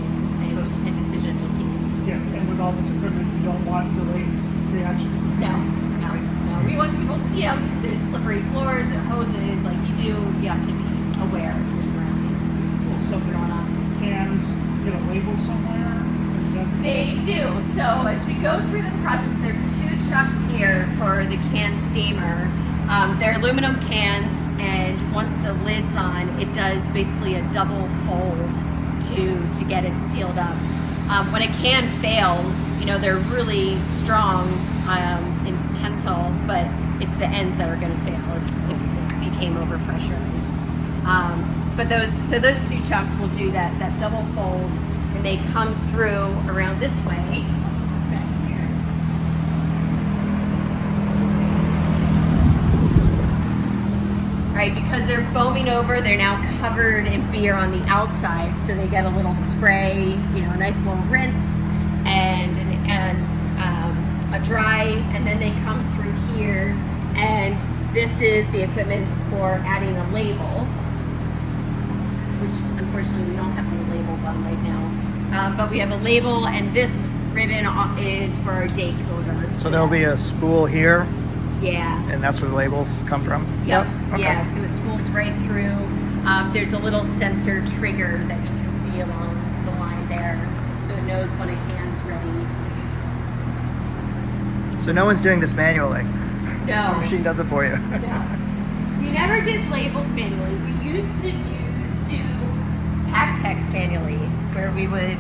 and decision making. Yeah, and with all this equipment, you don't want delayed reactions. No. We want people, there's slippery floors, there are hoses, like you have to be aware of your surroundings and what's going on. Cans get a label somewhere? They do. So as we go through the process, there are 2 chucks here for the can seamer. They're aluminum cans, and once the lid's on, it does basically a double fold to get it sealed up. When a can fails, they're really strong in tensile, but it's the ends that are going to fail if it became overpressurized. But those 2 chucks will do that double fold, and they come through around this way. Back here. Right, because they're foaming over, they're now covered in beer on the outside, so they get a little spray, a nice little rinse, and a dry, and then they come through here, and this is the equipment for adding a label, which unfortunately we don't have any labels on right now, but we have a label, and this ribbon is for our date coder. So there'll be a spool here, Yeah. and that's where the labels come from? Yep. Okay. Yeah, so it spools right through. There's a little sensor trigger that you can see along the line there, so it knows when a can's ready. So no one's doing this manually? No. The machine does it for you? No. We never did labels manually. We used to do pack text manually, where we would,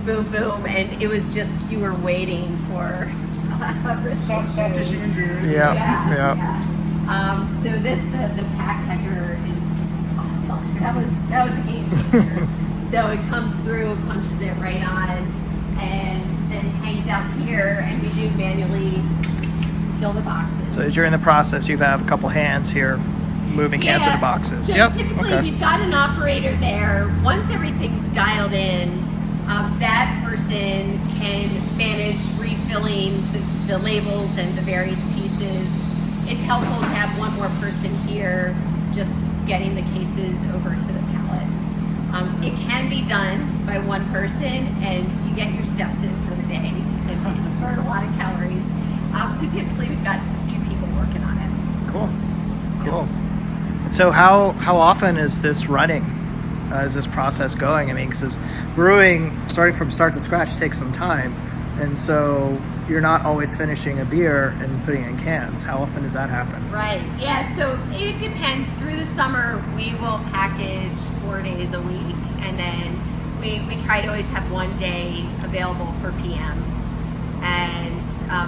boom, boom, and it was just, you were waiting for Soft tissue injury. Yeah. So the pack tecker is awesome. That was a game changer. So it comes through, punches it right on, and then hangs out here, and we do manually fill the boxes. So during the process, you have a couple hands here moving cans into boxes. So yep. typically Okay. we've got an operator there. Once everything's dialed in, that person can manage refilling the labels and the various pieces. It's helpful to have one more person here just getting the cases over to the pallet. It can be done by one person, and you get your steps in for the day to burn a lot of calories. So typically we've got 2 people working on it. Cool. Cool. And so how often is this running? Is this process going? I mean, because brewing, starting from start to scratch, takes some time. And so you're not always finishing a beer and putting it in cans. How often does that happen? Right. Yeah. So it depends. Through the summer, we will package 4 days a week. And then we try to always have 1 day available for PM. And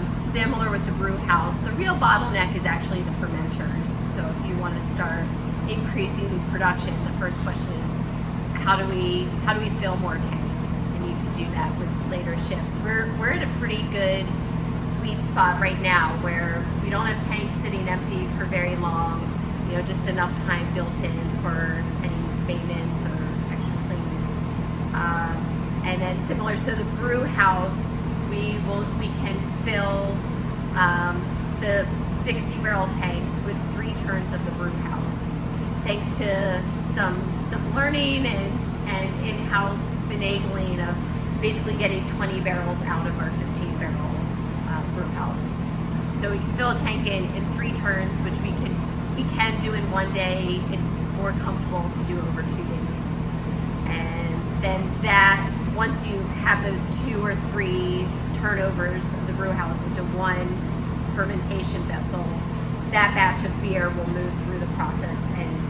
similar with the brew house, the real bottleneck is actually the fermenters. So if you want to start increasing production, the first question is how do we fill more tanks? And you can do that with later shifts. We're at a pretty good sweet spot right now where we don't have tanks sitting empty for very long. You know, just enough time built in for any maintenance or extra cleaning. And then similar, so the brew house, we can fill the 60 barrel tanks with 3 turns of the brew house, thanks to some learning and in-house finagling of basically getting 20 barrels out of our 15 barrel brew house. So we can fill a tank in 3 turns, which we can do in 1 day. It's more comfortable to do over 2 days. And then that, once you have those 2 or 3 turnovers of the brew house into 1 fermentation vessel, that batch of beer will move through the process and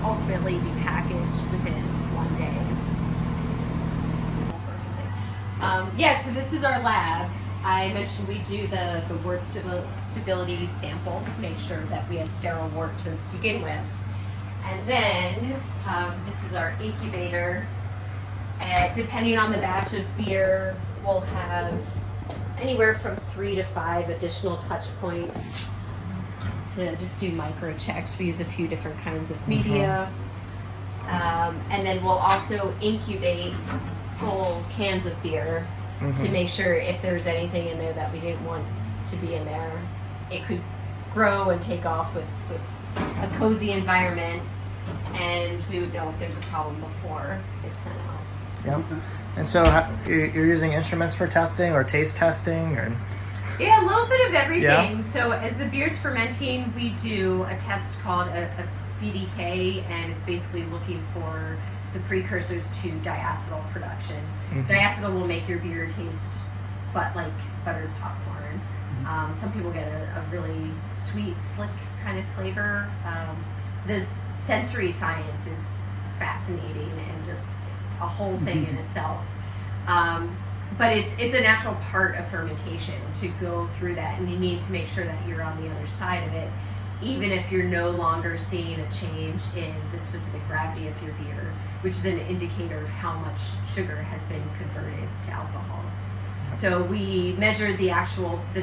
ultimately be packaged within 1 day. So this is our lab. I mentioned we do the wort stability sample to make sure that we had sterile wort to begin with. And then this is our incubator. Depending on the batch of beer, we'll have anywhere from 3 to 5 additional touch points to just do micro checks. We use a few different kinds of media. And then we'll also incubate full cans of beer to make sure if there's anything in there that we didn't want to be in there, it could grow and take off with a cozy environment, and we would know if there's a problem before it's sent out. Yep. And so you're using instruments for testing or taste testing? Or? Yeah, a little bit of everything. Yeah. So as the beer's fermenting, we do a test called a BDK, and it's basically looking for the precursors to diacetyl production. Diacetyl will make your beer taste like buttered popcorn. Some people get a really sweet, slick kind of flavor. This sensory science is fascinating and just a whole thing in itself. But it's a natural part of fermentation to go through that, and you need to make sure that you're on the other side of it, even if you're no longer seeing a change in the specific gravity of your beer, which is an indicator of how much sugar has been converted to alcohol. So we measure the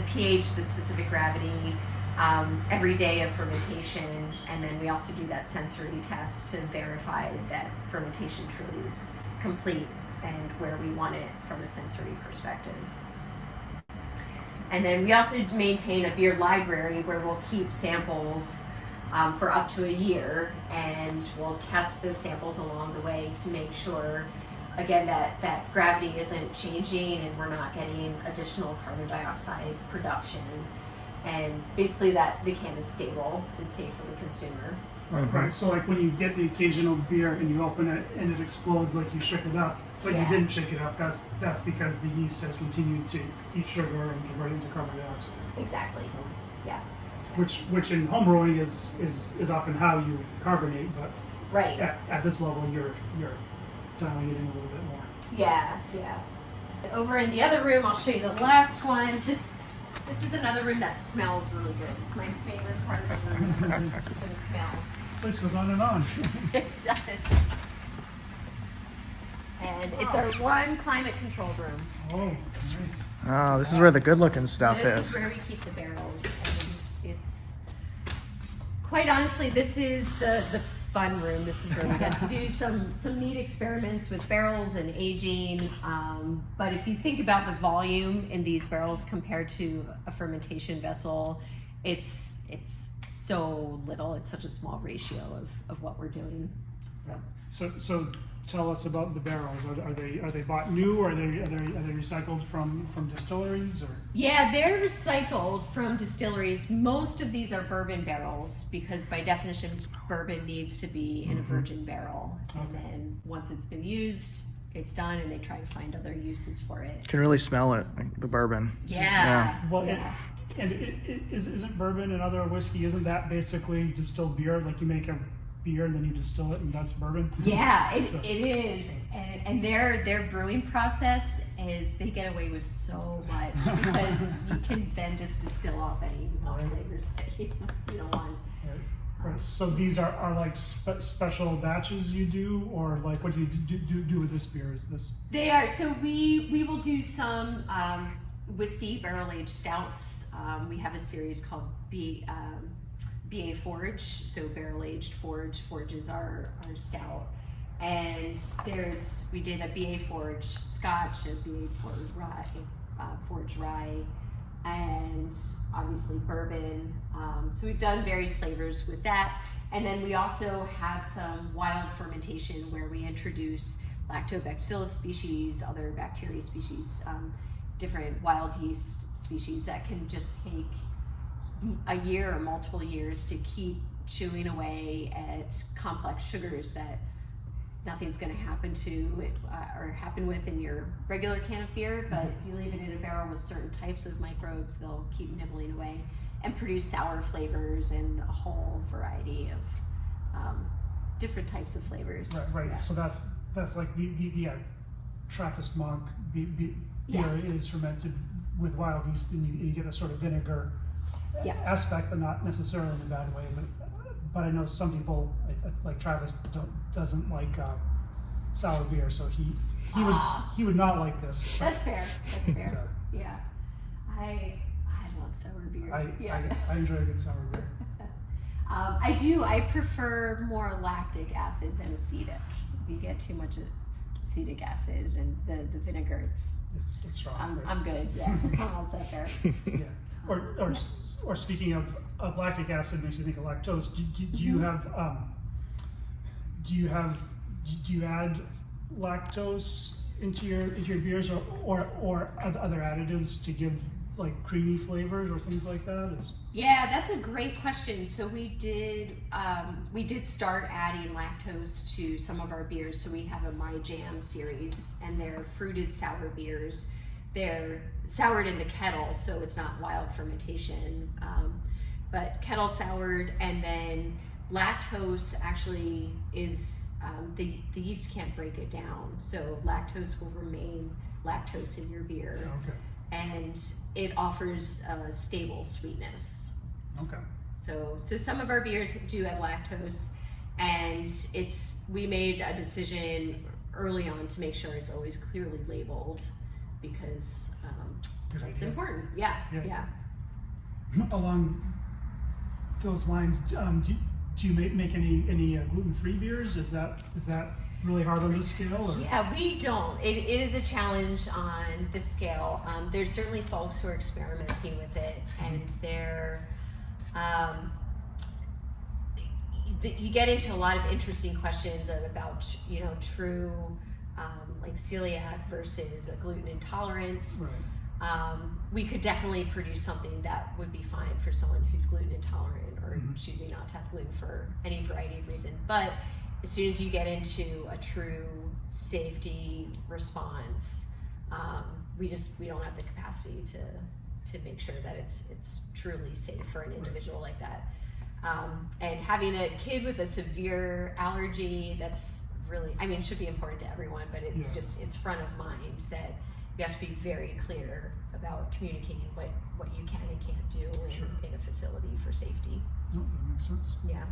pH, the specific gravity, every day of fermentation, and then we also do that sensory test to verify that fermentation truly is complete and where we want it from a sensory perspective. And then we also maintain a beer library where we'll keep samples for up to a year, and we'll test those samples along the way to make sure, again, that gravity isn't changing and we're not getting additional carbon dioxide production, and basically that the can is stable and safe for the consumer. Right, so like when you get the occasional beer and you open it and it explodes, like you shook it up, but you didn't shake it up, that's because the yeast has continued to eat sugar and convert it into carbon dioxide. Exactly. Yeah. Which in home brewing is often how you carbonate, but right. At this level you're dialing it in a little bit more. Yeah. Over in the other room, I'll show you the last one. This is another room that smells really good. It's my favorite part of the room for the smell. This place goes on and on. It does. And it's our one climate controlled room. Oh, nice. Oh, this is where the good looking stuff This is. where we keep the barrels. And it's quite honestly, this is the fun room. This is where we get to do some neat experiments with barrels and aging. But if you think about the volume in these barrels compared to a fermentation vessel, it's so little. It's such a small ratio of what we're doing. So tell us about the barrels. Are they bought new, or are they recycled from distilleries, or? Yeah, they're recycled from distilleries. Most of these are bourbon barrels because by definition, bourbon needs to be in a virgin barrel. And then once it's been used, it's done, and they try to find other uses for it. You can really smell it, like the bourbon. Yeah. Well, isn't bourbon and other whiskey, isn't that basically distilled beer? Like you make a beer and then you distill it, and that's bourbon? Yeah, it is. And their brewing process is, they get away with so much because you can then just distill off any malt flavors that you don't want. Right. So these are like special batches you do, or like what do you do with this beer? Is this? They are. So we will do some whiskey barrel aged stouts. We have a series called BA Forge, so barrel aged Forge. Forge is our stout, and we did a BA Forge Scotch, a BA Forge Rye, Forge Rye, and obviously bourbon. So we've done various flavors with that, and then we also have some wild fermentation where we introduce lactobacillus species, other bacteria species, different wild yeast species that can just take a year or multiple years to keep chewing away at complex sugars that nothing's going to happen to or happen with in your regular can of beer. But if you leave it in a barrel with certain types of microbes, they'll keep nibbling away and produce sour flavors and a whole variety of different types of flavors. Right. Yeah. So that's like the Trappist monk beer is fermented with wild yeast, and you get a sort of vinegar aspect, but not necessarily in a bad way. But I know some people, like Travis, doesn't like sour beer, so he would not like this. That's fair. That's fair. So, yeah, I love sour beer. I enjoy a good sour beer. I do. I prefer more lactic acid than acetic. If you get too much acetic acid and the vinegar, it's strong. I'm good. Yeah, I'll set there. Yeah. Or speaking of lactic acid, makes you think of lactose. Do you add lactose into your beers, or other additives to give like creamy flavors or things like that? Yeah, that's a great question. So we did start adding lactose to some of our beers. So we have a My Jam series, and they're fruited sour beers. They're soured in the kettle, so it's not wild fermentation, but kettle soured, and then lactose actually is, the yeast can't break it down, so lactose will remain lactose in your beer. Okay. And it offers a stable sweetness. Okay. So some of our beers do have lactose, and we made a decision early on to make sure it's always clearly labeled, because it's important. Yeah. Along those lines, do you make any gluten-free beers? Is that really hard on this scale? Or? Yeah, we don't. It is a challenge on this scale. There's certainly folks who are experimenting with it, and you get into a lot of interesting questions about true like celiac versus a gluten intolerance. Right. We could definitely produce something that would be fine for someone who's gluten intolerant or choosing not to have gluten for any variety of reason. But as soon as you get into a true safety response, we don't have the capacity to make sure that it's truly safe for an individual like that. And having a kid with a severe allergy, that's really, it should be important to everyone, but it's front of mind that you have to be very clear about communicating what you can and can't do in a facility for safety. No, that makes sense. Yeah.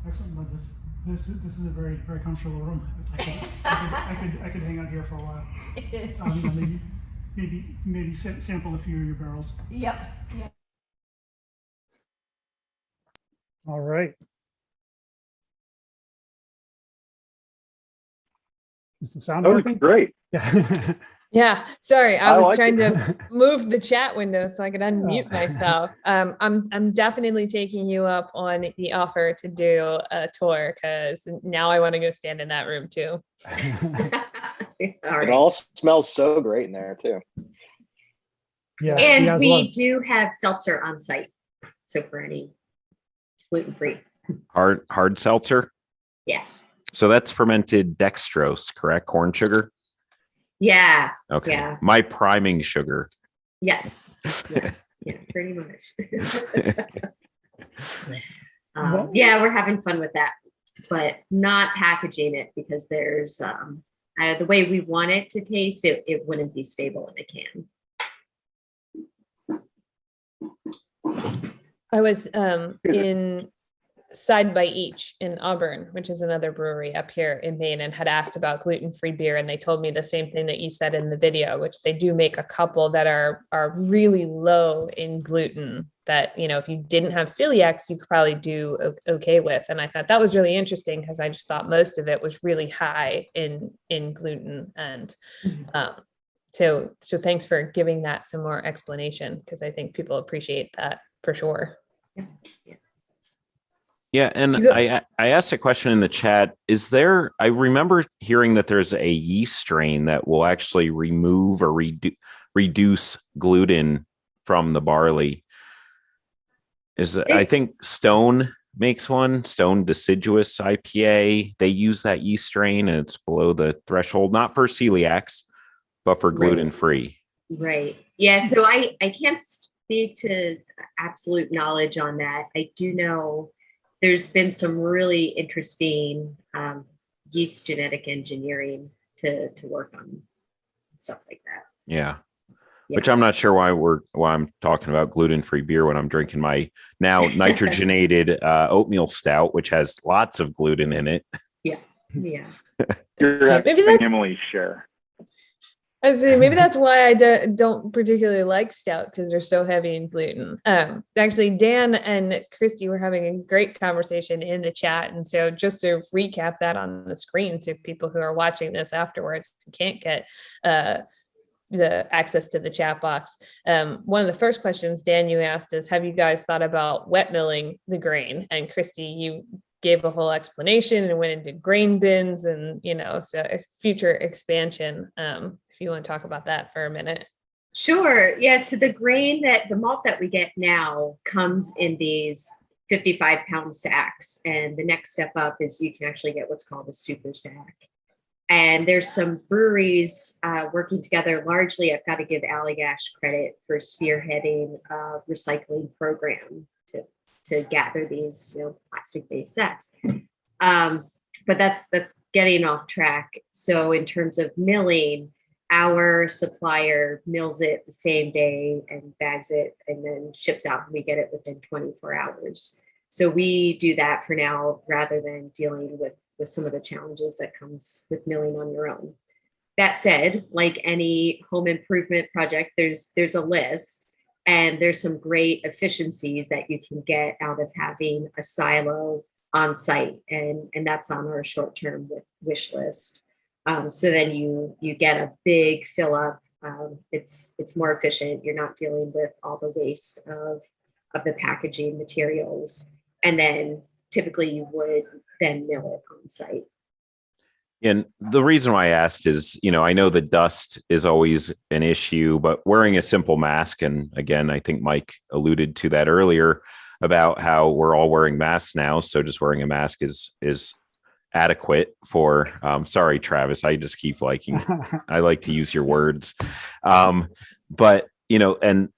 Excellent. No, this is a very, very comfortable room. I could hang out here for a while. It is. Maybe sample a few of your barrels. Yep. Yeah. All right. Is the sound That was working? great. Yeah. Yeah, sorry, I was like trying it. to move the chat window so I could unmute myself. I'm definitely taking you up on the offer to do a tour because now I want to go stand in that room too. All It right. all smells so great in there too. Yeah. And yeah, we do have seltzer on site. So for any gluten-free. Hard seltzer. Yeah. So that's fermented dextrose, correct? Corn sugar. Yeah. Okay. Yeah. My priming sugar. Yes. Yeah, pretty much. Yeah, we're having fun with that, but not packaging it because there's the way we want it to taste, it wouldn't be stable in a can. I was in Side by Each in Auburn, which is another brewery up here in Maine, and had asked about gluten-free beer, and they told me the same thing that you said in the video, which they do make a couple that are really low in gluten that, you know, if you didn't have celiacs, you could probably do okay with. And I thought that was really interesting because I just thought most of it was really high in gluten. And so thanks for giving that some more explanation because I think people appreciate that for sure. Yeah. Yeah, and I asked a question in the chat. Is there? I remember hearing that there's a yeast strain that will actually remove or reduce gluten from the barley. I think Stone makes one. Stone Deciduous IPA. They use that yeast strain, and it's below the threshold, not for celiacs, but for gluten-free. Right. Yeah. So I can't speak to absolute knowledge on that. I do know there's been some really interesting yeast genetic engineering to work on stuff like that. Yeah. Which I'm not sure why I'm talking about gluten-free beer when I'm drinking my now nitrogenated oatmeal stout, which has lots of gluten in it. Yeah. Yeah. You're having Emily's share. I see. Maybe that's why I don't particularly like stout because they're so heavy in gluten. Actually, Dan and Christie were having a great conversation in the chat, and so just to recap that on the screen, so people who are watching this afterwards can't get the access to the chat box. One of the first questions, Dan, you asked is, have you guys thought about wet milling the grain? And Christie, you gave a whole explanation and went into grain bins and, you know, so future expansion. If you want to talk about that for a minute. Sure. Yeah. So the malt that we get now comes in these 55-pound sacks. And the next step up is you can actually get what's called a super sack. And there's some breweries working together. Largely, I've got to give Allagash credit for spearheading a recycling program to gather these, you know, plastic-based sacks. But that's getting off track. So in terms of milling, our supplier mills it the same day and bags it and then ships out, and we get it within 24 hours. So we do that for now rather than dealing with some of the challenges that comes with milling on your own. That said, like any home improvement project, there's a list, and there's some great efficiencies that you can get out of having a silo on site, and that's on our short-term wish list. So then you get a big fill up. It's more efficient. You're not dealing with all the waste of the packaging materials, and then typically you would then mill it on site. And the reason why I asked is, you know, I know the dust is always an issue, but wearing a simple mask, and again, I think Mike alluded to that earlier about how we're all wearing masks now. So just wearing a mask is adequate for, sorry, Travis, I just keep I like to use your words. But, you know,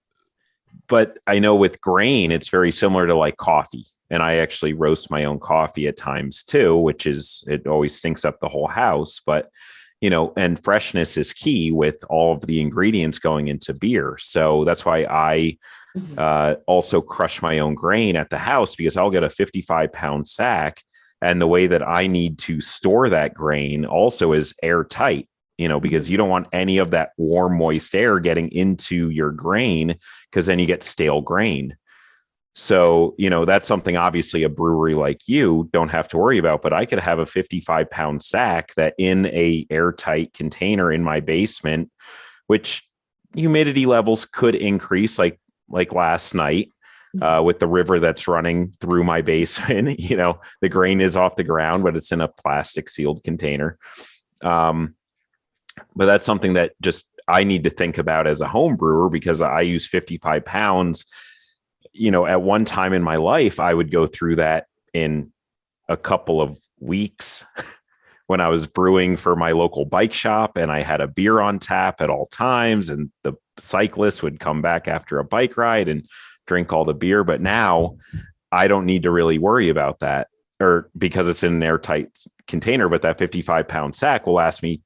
but I know with grain, it's very similar to like coffee. And I actually roast my own coffee at times too, it always stinks up the whole house. But, you know, and freshness is key with all of the ingredients going into beer. So that's why I also crush my own grain at the house, because I'll get a 55-pound sack And the way that I need to store that grain also is airtight, because you don't want any of that warm, moist air getting into your grain, because then you get stale grain. So, that's something obviously a brewery like you don't have to worry about, but I could have a 55-pound sack that in a airtight container in my basement, which humidity levels could increase like last night with the river that's running through my basement. The grain is off the ground, but it's in a plastic sealed container. But that's something that just I need to think about as a home brewer, because I use 55 pounds. At one time in my life, I would go through that in a couple of weeks when I was brewing for my local bike shop, and I had a beer on tap at all times. And the cyclists would come back after a bike ride and drink all the beer. But now I don't need to really worry about that, or because it's in an airtight container, but that 55-pound sack will last me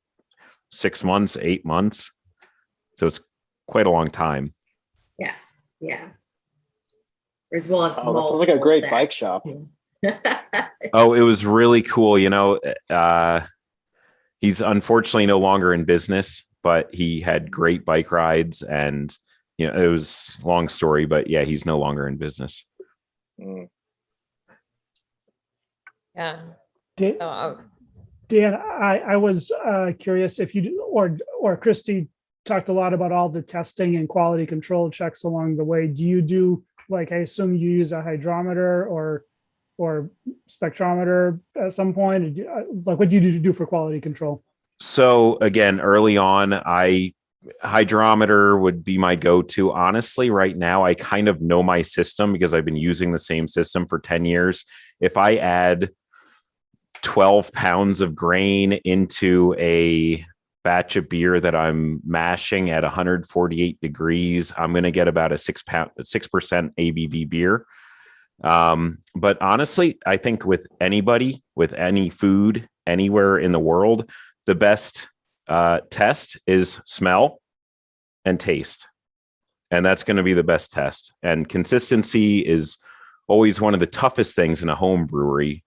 6 months, 8 months. So it's quite a long time. Yeah. Yeah. Whereas we'll have that sounds like a great bike shop. Oh, it was really cool. He's unfortunately no longer in business, but he had great bike rides, and it was a long story, but yeah, he's no longer in business. Yeah. Dan, I was curious if you or Christie talked a lot about all the testing and quality control checks along the way. Do you do, like, I assume you use a hydrometer or spectrometer at some point? Like, what do you do for quality control? So again, early on, hydrometer would be my go-to. Honestly, right now, I kind of know my system because I've been using the same system for 10 years. If I add 12 pounds of grain into a batch of beer that I'm mashing at 148 degrees, I'm going to get about a 6% ABV beer. But honestly, I think with anybody, with any food, anywhere in the world, the best test is smell and taste. And that's going to be the best test. And consistency is always one of the toughest things in a home brewery,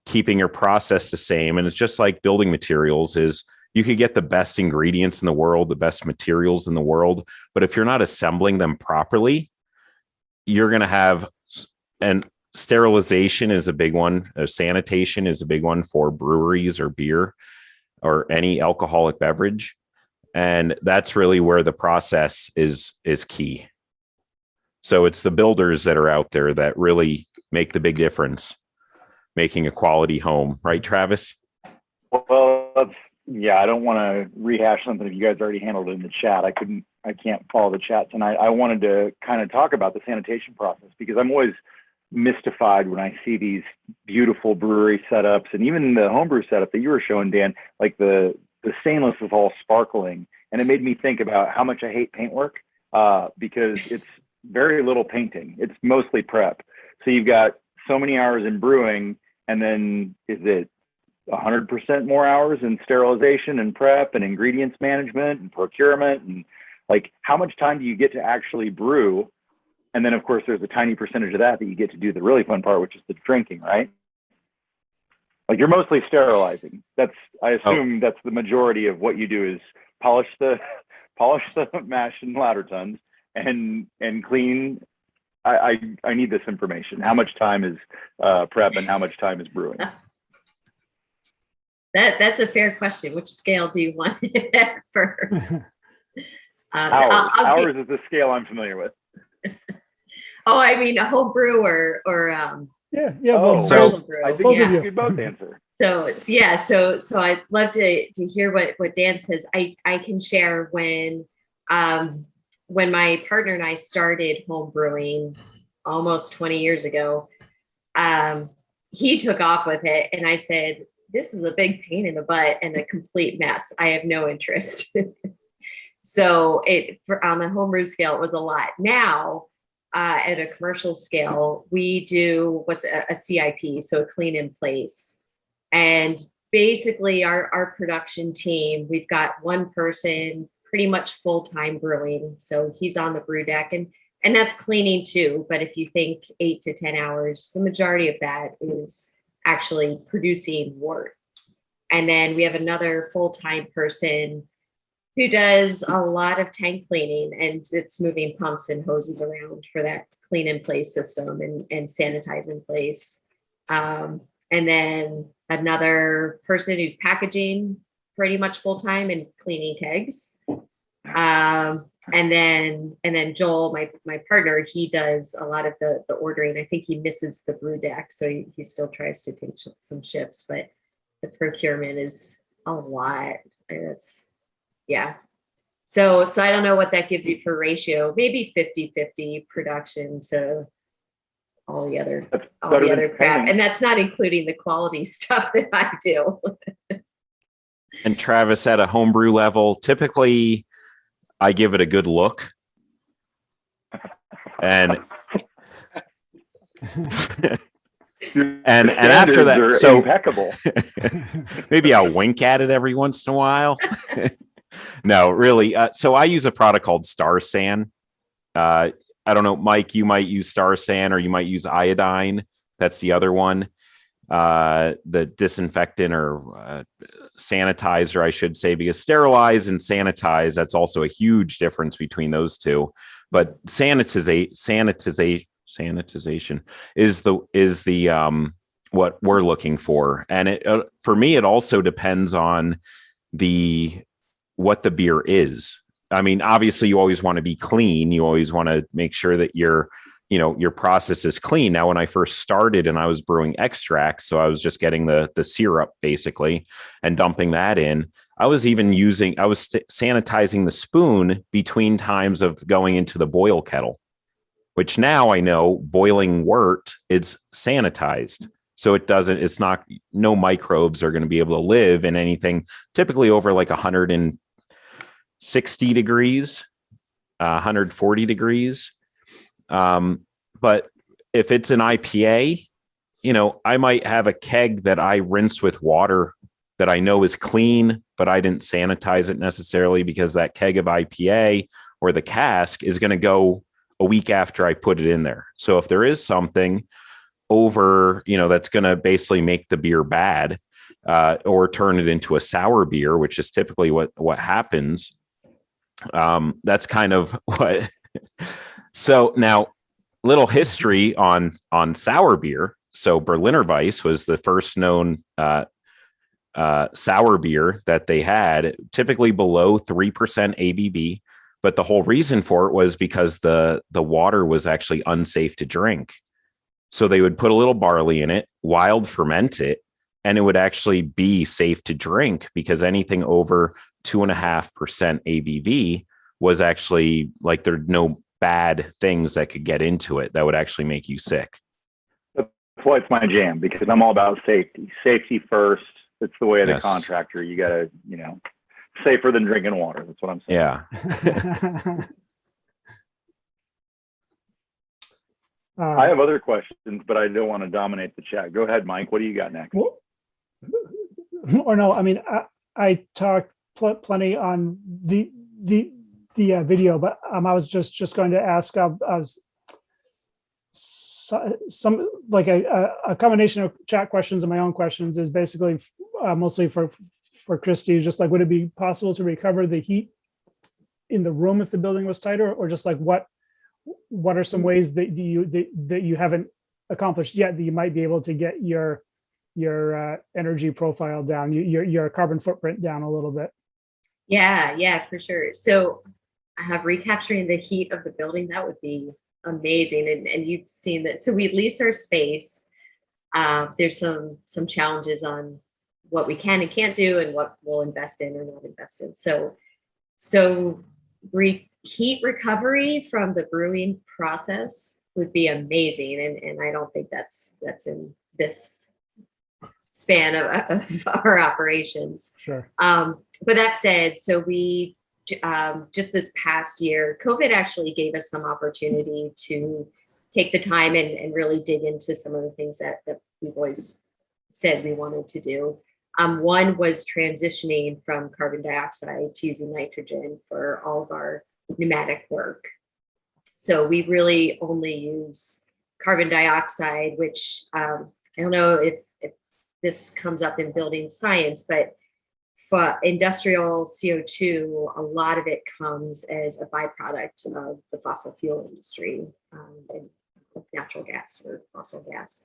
keeping your process the same. And it's just like building materials is, you could get the best ingredients in the world, the best materials in the world, but if you're not assembling them properly, you're going to have, and sterilization is a big one. Sanitation is a big one for breweries or beer or any alcoholic beverage. And that's really where the process is key. So it's the builders that are out there that really make the big difference, making a quality home. Right, Travis? Well, I don't want to rehash something if you guys already handled it in the chat. I can't follow the chat tonight. I wanted to kind of talk about the sanitation process, because I'm always mystified when I see these beautiful brewery setups, and even the homebrew setup that you were showing, Dan, like the stainless is all sparkling. And it made me think about how much I hate paintwork, because it's very little painting. It's mostly prep. So you've got so many hours in brewing, and then is it 100% more hours in sterilization and prep and ingredients management and procurement? And like, how much time do you get to actually brew? And then of course there's a tiny percentage of that you get to do the really fun part, which is the drinking, right? Like, you're mostly sterilizing. I assume that's the majority of what you do, is polish the mash and ladder tons and clean. I need this information. How much time is prep and how much time is brewing? That's a fair question. Which scale do you want it first? Hours is the scale I'm familiar with. Oh, I mean, a home brew or Yeah. commercial brew. I think you could both answer. So I'd love to hear what Dan says. I can share when my partner and I started home brewing almost 20 years ago. He took off with it, and I said, this is a big pain in the butt and a complete mess. I have no interest. So on the homebrew scale, it was a lot. Now, at a commercial scale, we do what's a CIP, so a clean in place. And basically our production team, we've got one person pretty much full-time brewing. So he's on the brew deck, and that's cleaning too. But if you think 8 to 10 hours, the majority of that is actually producing wort. And then we have another full-time person who does a lot of tank cleaning, and it's moving pumps and hoses around for that clean in place system and sanitize in place. And then another person who's packaging pretty much full-time and cleaning kegs. And then Joel, my partner, he does a lot of the ordering. I think he misses the brew deck, so he still tries to take some shifts, but the procurement is a lot. And it's, yeah. So I don't know what that gives you for ratio, maybe 50-50 production to all the other crap. And that's not including the quality stuff that I do. And Travis, at a homebrew level, typically I give it a good look. And and after that, so impeccable. Maybe I'll wink at it every once in a while. No, really. So I use a product called Star San. I don't know, Mike, you might use Star San, or you might use iodine. That's the other one. The disinfectant or sanitizer, I should say, because sterilize and sanitize, that's also a huge difference between those two. But sanitization is the what we're looking for. And it for me, it also depends on what the beer is. I mean, obviously you always want to be clean. You always want to make sure that your process is clean. Now, when I first started and I was brewing extracts, so I was just getting the syrup basically and dumping that in. I was sanitizing the spoon between times of going into the boil kettle, which now I know boiling wort is sanitized. So no microbes are going to be able to live in anything typically over like 160 degrees, 140 degrees. But if it's an IPA, I might have a keg that I rinse with water that I know is clean, but I didn't sanitize it necessarily, because that keg of IPA or the cask is going to go a week after I put it in there. So if there is something over, that's going to basically make the beer bad, or turn it into a sour beer, which is typically what happens. That's kind of what. So now, little history on sour beer. So Berliner Weiss was the first known sour beer that they had, typically below 3% ABV. But the whole reason for it was because the water was actually unsafe to drink. So they would put a little barley in it, wild ferment it, and it would actually be safe to drink, because anything over 2.5% ABV was actually like, there are no bad things that could get into it that would actually make you sick. That's why it's my jam, because I'm all about safety first. It's the way of the contractor. You gotta, safer than drinking water. That's what I'm saying. Yeah. I have other questions, but I don't want to dominate the chat. Go ahead, Mike. What do you got next? Or no, I mean, I talked plenty on the video, but I was just going to ask some like a combination of chat questions and my own questions is basically mostly for Christie. Just like, would it be possible to recover the heat in the room if the building was tighter, or just like what are some ways that you haven't accomplished yet that you might be able to get your energy profile down, your carbon footprint down a little bit? Yeah, for sure. So I have recapturing the heat of the building. That would be amazing. And you've seen that. So we lease our space. There's some challenges on what we can and can't do, and what we'll invest in or not invest in. So heat recovery from the brewing process would be amazing. And I don't think that's in this span of our operations. Sure. But that said, so we just this past year, COVID actually gave us some opportunity to take the time and really dig into some of the things that we've always said we wanted to do. One was transitioning from carbon dioxide to using nitrogen for all of our pneumatic work. So we really only use carbon dioxide, which I don't know if this comes up in building science, but for industrial CO2, a lot of it comes as a byproduct of the fossil fuel industry, and natural gas or fossil gas.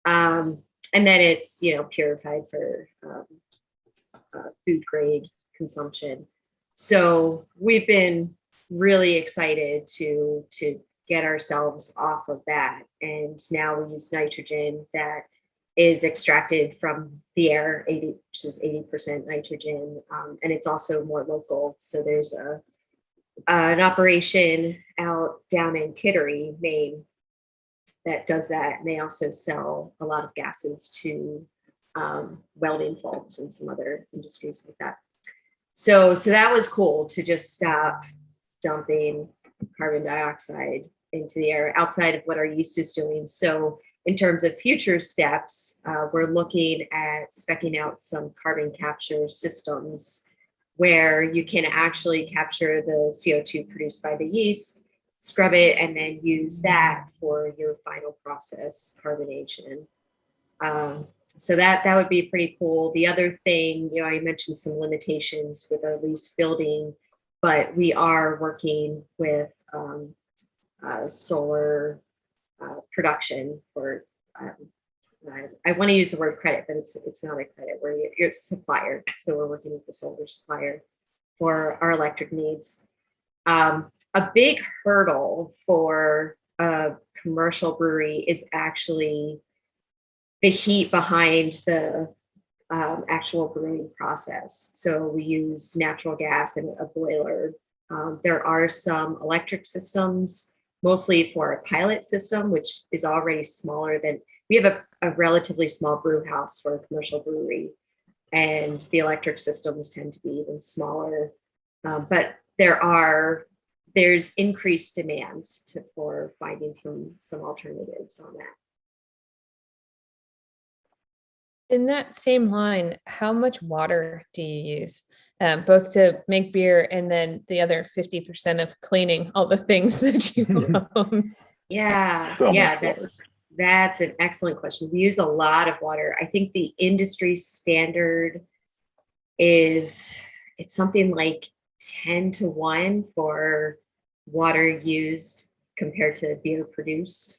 And then it's, purified for food grade consumption. So we've been really excited to get ourselves off of that. And now we use nitrogen that is extracted from the air, which is 80% nitrogen. And it's also more local. So there's an operation down in Kittery, Maine, that does that. And they also sell a lot of gases to welding folks and some other industries like that. So that was cool to just stop dumping carbon dioxide into the air outside of what our yeast is doing. So in terms of future steps, we're looking at speccing out some carbon capture systems where you can actually capture the CO2 produced by the yeast, scrub it, and then use that for your final process carbonation. So that would be pretty cool. The other thing, I mentioned some limitations with our lease building, but we are working with solar production for, I want to use the word credit, but it's not a credit, where you're a supplier. So we're working with the solar supplier for our electric needs. A big hurdle for a commercial brewery is actually the heat behind the actual brewing process. So we use natural gas and a boiler. There are some electric systems, mostly for a pilot system, which is already smaller than, we have a relatively small brew house for a commercial brewery, and the electric systems tend to be even smaller. But there's increased demand for finding some alternatives on that. In that same line, how much water do you use, both to make beer and then the other 50% of cleaning all the things that you own? Yeah, So yeah, much water. that's an excellent question. We use a lot of water. I think the industry standard it's something like 10-1 for water used compared to beer produced.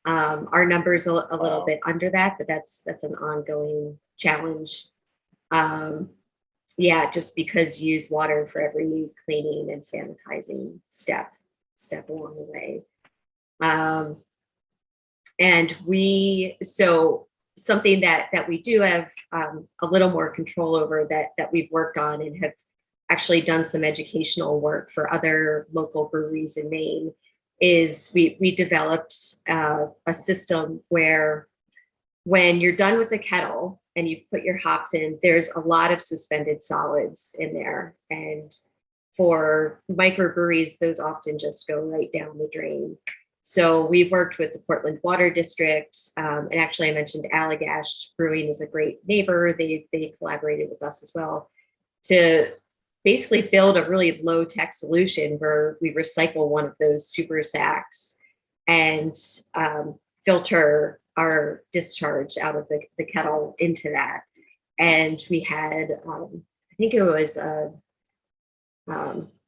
Our number is a little bit under that, but that's an ongoing challenge. Just because you use water for every cleaning and sanitizing step along the way. So something that we do have a little more control over, that we've worked on and have actually done some educational work for other local breweries in Maine, is we developed a system where when you're done with the kettle and you put your hops in, there's a lot of suspended solids in there. And for microbreweries, those often just go right down the drain. So we've worked with the Portland Water District, and actually I mentioned Allagash Brewing is a great neighbor. They collaborated with us as well to basically build a really low-tech solution where we recycle one of those super sacks and filter our discharge out of the kettle into that. And we had, I think it was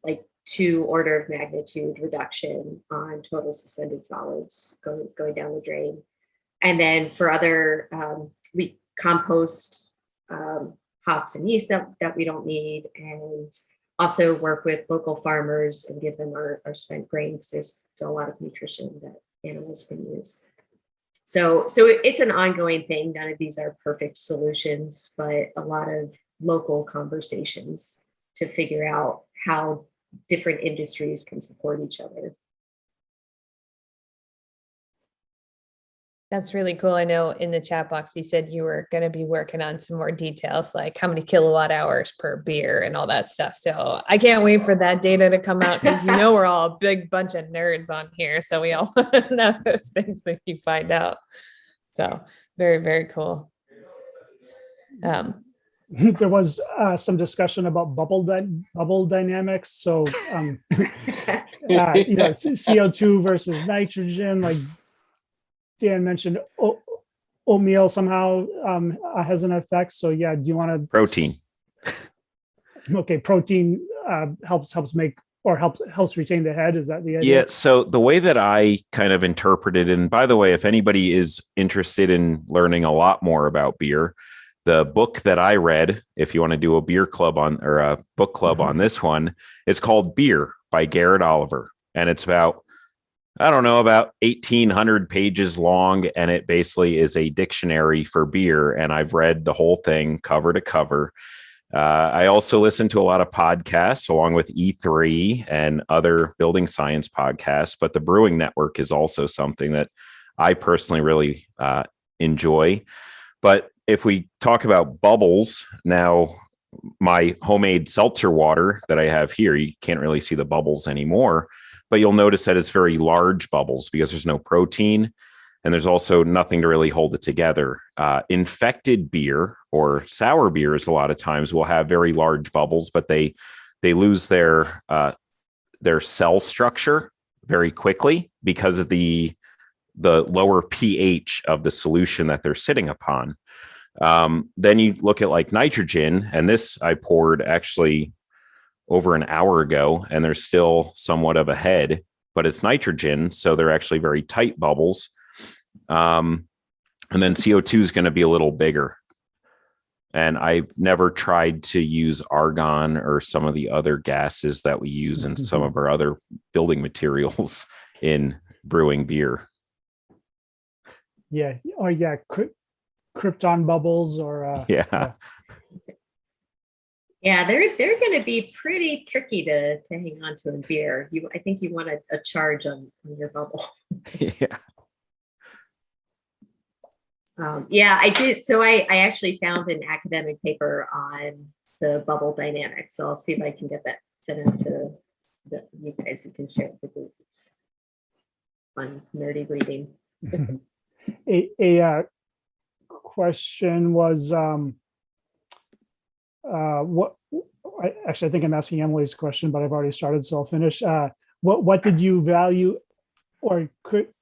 like 2 order of magnitude reduction on total suspended solids going down the drain. And then for other, we compost hops and yeast that we don't need, and also work with local farmers and give them our spent grain, because there's still a lot of nutrition that animals can use. So it's an ongoing thing. None of these are perfect solutions, but a lot of local conversations to figure out how different industries can support each other. That's really cool. I know in the chat box, you said you were going to be working on some more details, like how many kilowatt hours per beer and all that stuff. So I can't wait for that data to come out, because we're all a big bunch of nerds on here. So we all know those things that you find out. So very, very cool. There was some discussion about bubble dynamics. So CO2 versus nitrogen, like Dan mentioned, oatmeal somehow has an effect. So yeah, do you want to Protein. Okay, protein helps make or helps retain the head. Is that the idea? Yeah. So the way that I kind of interpreted, and by the way, if anybody is interested in learning a lot more about beer, the book that I read, if you want to do a beer club on or a book club on this one, it's called Beer by Garrett Oliver. And it's about, I don't know, about 1,800 pages long. And it basically is a dictionary for beer. And I've read the whole thing cover to cover. I also listen to a lot of podcasts along with E3 and other building science podcasts, but the Brewing Network is also something that I personally really enjoy. But if we talk about bubbles, now my homemade seltzer water that I have here, you can't really see the bubbles anymore, but you'll notice that it's very large bubbles because there's no protein. And there's also nothing to really hold it together. Infected beer or sour beers a lot of times will have very large bubbles, but they lose their cell structure very quickly because of the lower pH of the solution that they're sitting upon. Then you look at like nitrogen, and this I poured actually over an hour ago, and there's still somewhat of a head, but it's nitrogen, so they're actually very tight bubbles. And then CO2 is going to be a little bigger. And I've never tried to use argon or some of the other gases that we use in some of our other building materials in brewing beer. Yeah. Oh yeah. Krypton bubbles or yeah. Yeah, they're going to be pretty tricky to hang on to in beer. I think you want a charge on your bubble. Yeah. Yeah, I did. So I actually found an academic paper on the bubble dynamics. So I'll see if I can get that sent out to you guys who can share it with the group. It's fun, nerdy reading. A question was what I think I'm asking Emily's question, but I've already started, so I'll finish. What did you value, or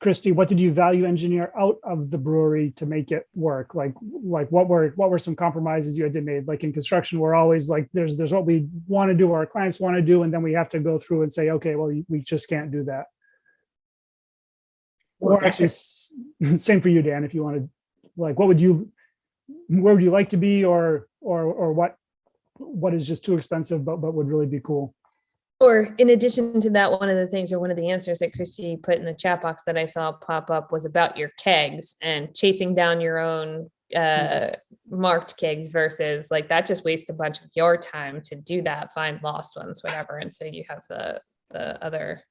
Christie, what did you value engineer out of the brewery to make it work? Like what were some compromises you had to make? Like in construction, we're always like, there's what we want to do, or our clients want to do, and then we have to go through and say, okay, well, we just can't do that. Or actually, same for you, Dan, if you wanted, like, where would you like to be, or what is just too expensive, but would really be cool? Or in addition to that, one of the things, or one of the answers that Christie put in the chat box that I saw pop up was about your kegs and chasing down your own marked kegs versus like that just wastes a bunch of your time to do that, find lost ones, whatever. And so you have the other,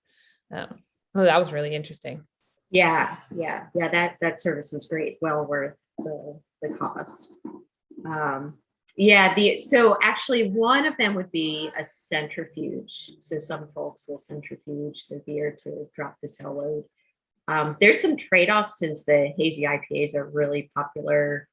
that was really interesting. Yeah. That service was great. Well worth the cost. So actually one of them would be a centrifuge. So some folks will centrifuge their beer to drop the cell load. There's some trade-offs since the hazy IPAs are really popular.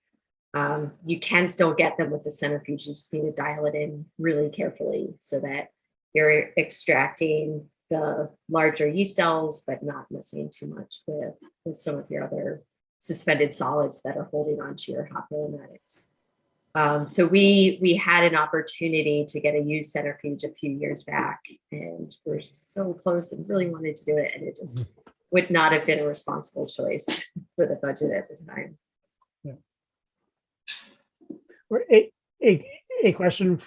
You can still get them with the centrifuge. You just need to dial it in really carefully so that you're extracting the larger yeast cells, but not messing too much with some of your other suspended solids that are holding onto your hop aromatics. So we had an opportunity to get a used centrifuge a few years back, and we're so close and really wanted to do it, and it just would not have been a responsible choice for the budget at the time. Yeah. A question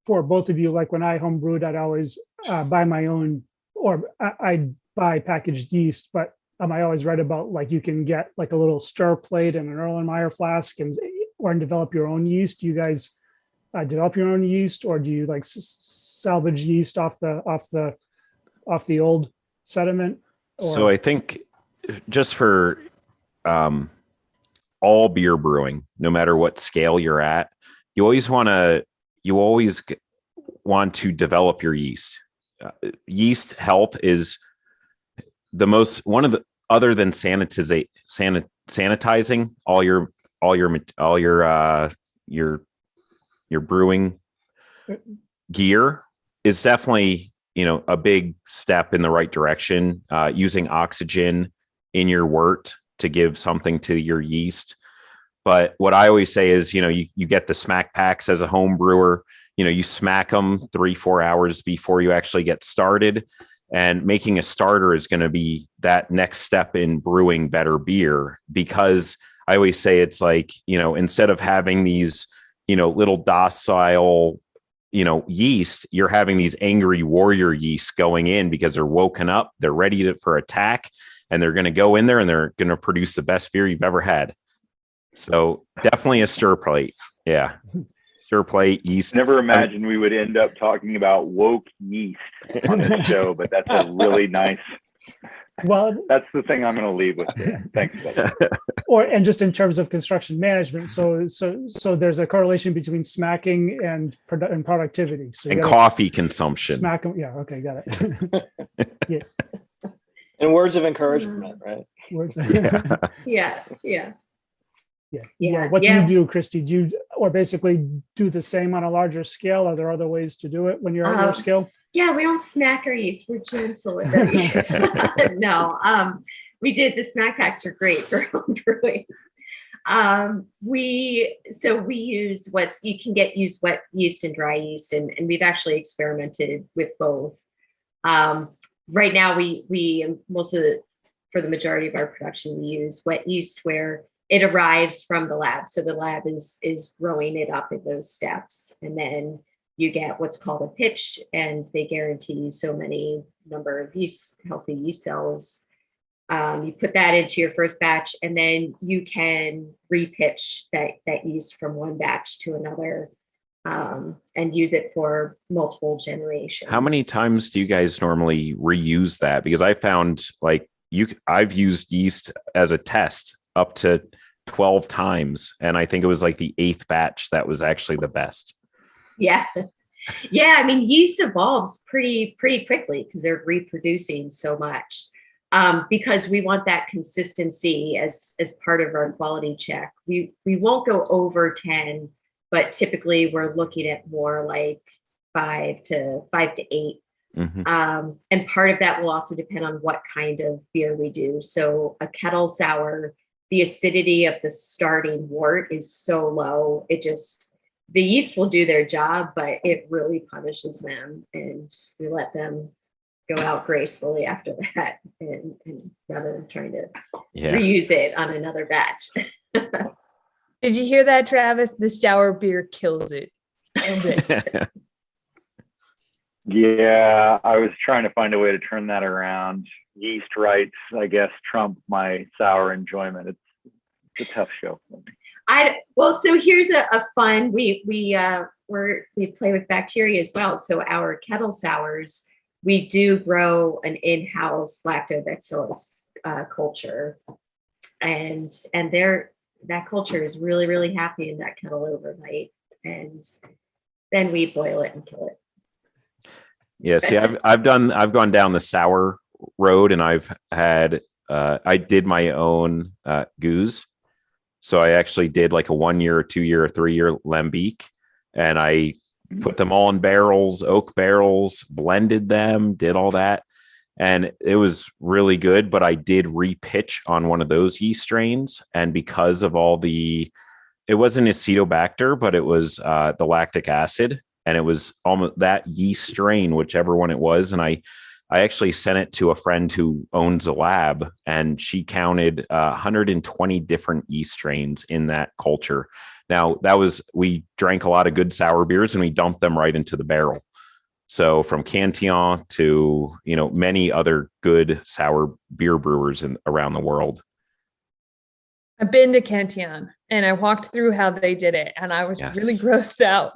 for both of you, like when I homebrewed, I'd always buy my own, or I'd buy packaged yeast, but I always read about like you can get like a little stir plate and an Erlenmeyer flask and develop your own yeast. Do you guys develop your own yeast, or do you like salvage yeast off the old sediment? Or? So I think just for all beer brewing, no matter what scale you're at, you always want to develop your yeast. Yeast health is one of the, other than sanitizing all your brewing gear is definitely, a big step in the right direction. Using oxygen in your wort to give something to your yeast. But what I always say is, you get the smack packs as a home brewer, you smack them 3-4 hours before you actually get started. And making a starter is going to be that next step in brewing better beer, because I always say it's like, instead of having these, little docile, yeast, you're having these angry warrior yeasts going in because they're woken up, they're ready for attack, and they're going to go in there and they're going to produce the best beer you've ever had. So definitely a stir plate. Yeah. Stir plate, yeast. Never imagined we would end up talking about woke yeast on this show, but that's a really nice. Well, that's the thing I'm going to leave with today. Thanks, buddy. And just in terms of construction management, so there's a correlation between smacking and productivity. So and coffee consumption. Smack them, yeah. Okay, got it. Yeah. And words of encouragement, right? Words. Yeah. What do you do, Christie? Do you or basically do the same on a larger scale? Are there other ways to do it when you're at your scale? Yeah, we don't smack our yeast. We're gentle with it. No, we did. The snack packs are great for home brewing. We use you can use wet yeast and dry yeast, and we've actually experimented with both. Right now, we for the majority of our production, we use wet yeast where it arrives from the lab. So the lab is growing it up in those steps, and then you get what's called a pitch, and they guarantee you so many number of healthy yeast cells. You put that into your first batch, and then you can repitch that yeast from one batch to another, and use it for multiple generations. How many times do you guys normally reuse that? Because I found I've used yeast as a test up to 12 times, and I think it was like the 8th batch that was actually the best. Yeah. I mean, yeast evolves pretty quickly because they're reproducing so much. Because we want that consistency as part of our quality check. We won't go over 10, but typically we're looking at more like 5 to 8. Mm-hmm. And part of that will also depend on what kind of beer we do. So a kettle sour, the acidity of the starting wort is so low, the yeast will do their job, but it really punishes them, and we let them go out gracefully after that, and rather than trying to reuse it on another batch. Did you hear that, Travis? The sour beer kills it. Yeah, I was trying to find a way to turn that around. Yeast rights, I guess, trump my sour enjoyment. It's a tough show for me. So here's a fun. We play with bacteria as well. So our kettle sours, we do grow an in-house lactobacillus culture, and that culture is really, really happy in that kettle overnight, and then we boil it and kill it. Yeah, see, I've gone down the sour road, and I've had I did my own goose. So I actually did like a 1 year, or 2 year, or 3 year lambic, and I put them all in barrels, oak barrels, blended them, did all that. And it was really good, but I did repitch on one of those yeast strains. And because of it wasn't Acetobacter, but it was the lactic acid, and it was almost that yeast strain, whichever one it was. And I actually sent it to a friend who owns a lab, and she counted 120 different yeast strains in that culture. Now, we drank a lot of good sour beers, and we dumped them right into the barrel. So from Cantillon to, many other good sour beer brewers around the world. I've been to Cantillon, and I walked through how they did it, and I was really grossed out.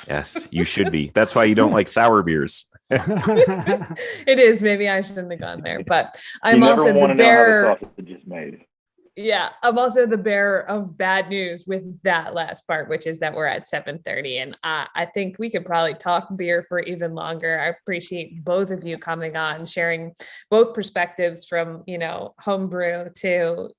Yes, you should be. That's why you don't like sour beers. It is. Maybe I shouldn't have gone there, but I'm also the bearer. Yeah, I'm also the bearer of bad news with that last part, which is that we're at 7:30, and I think we could probably talk beer for even longer. I appreciate both of you coming on, sharing both perspectives from homebrew to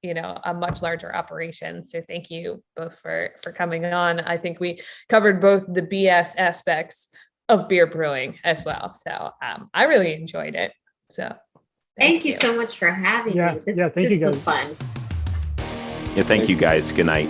a much larger operation. So thank you both for coming on. I think we covered both the BS aspects of beer brewing as well. So I really enjoyed it. So thank you so much for having me. Thank you guys. Was fun. Yeah, thank you guys. Good night.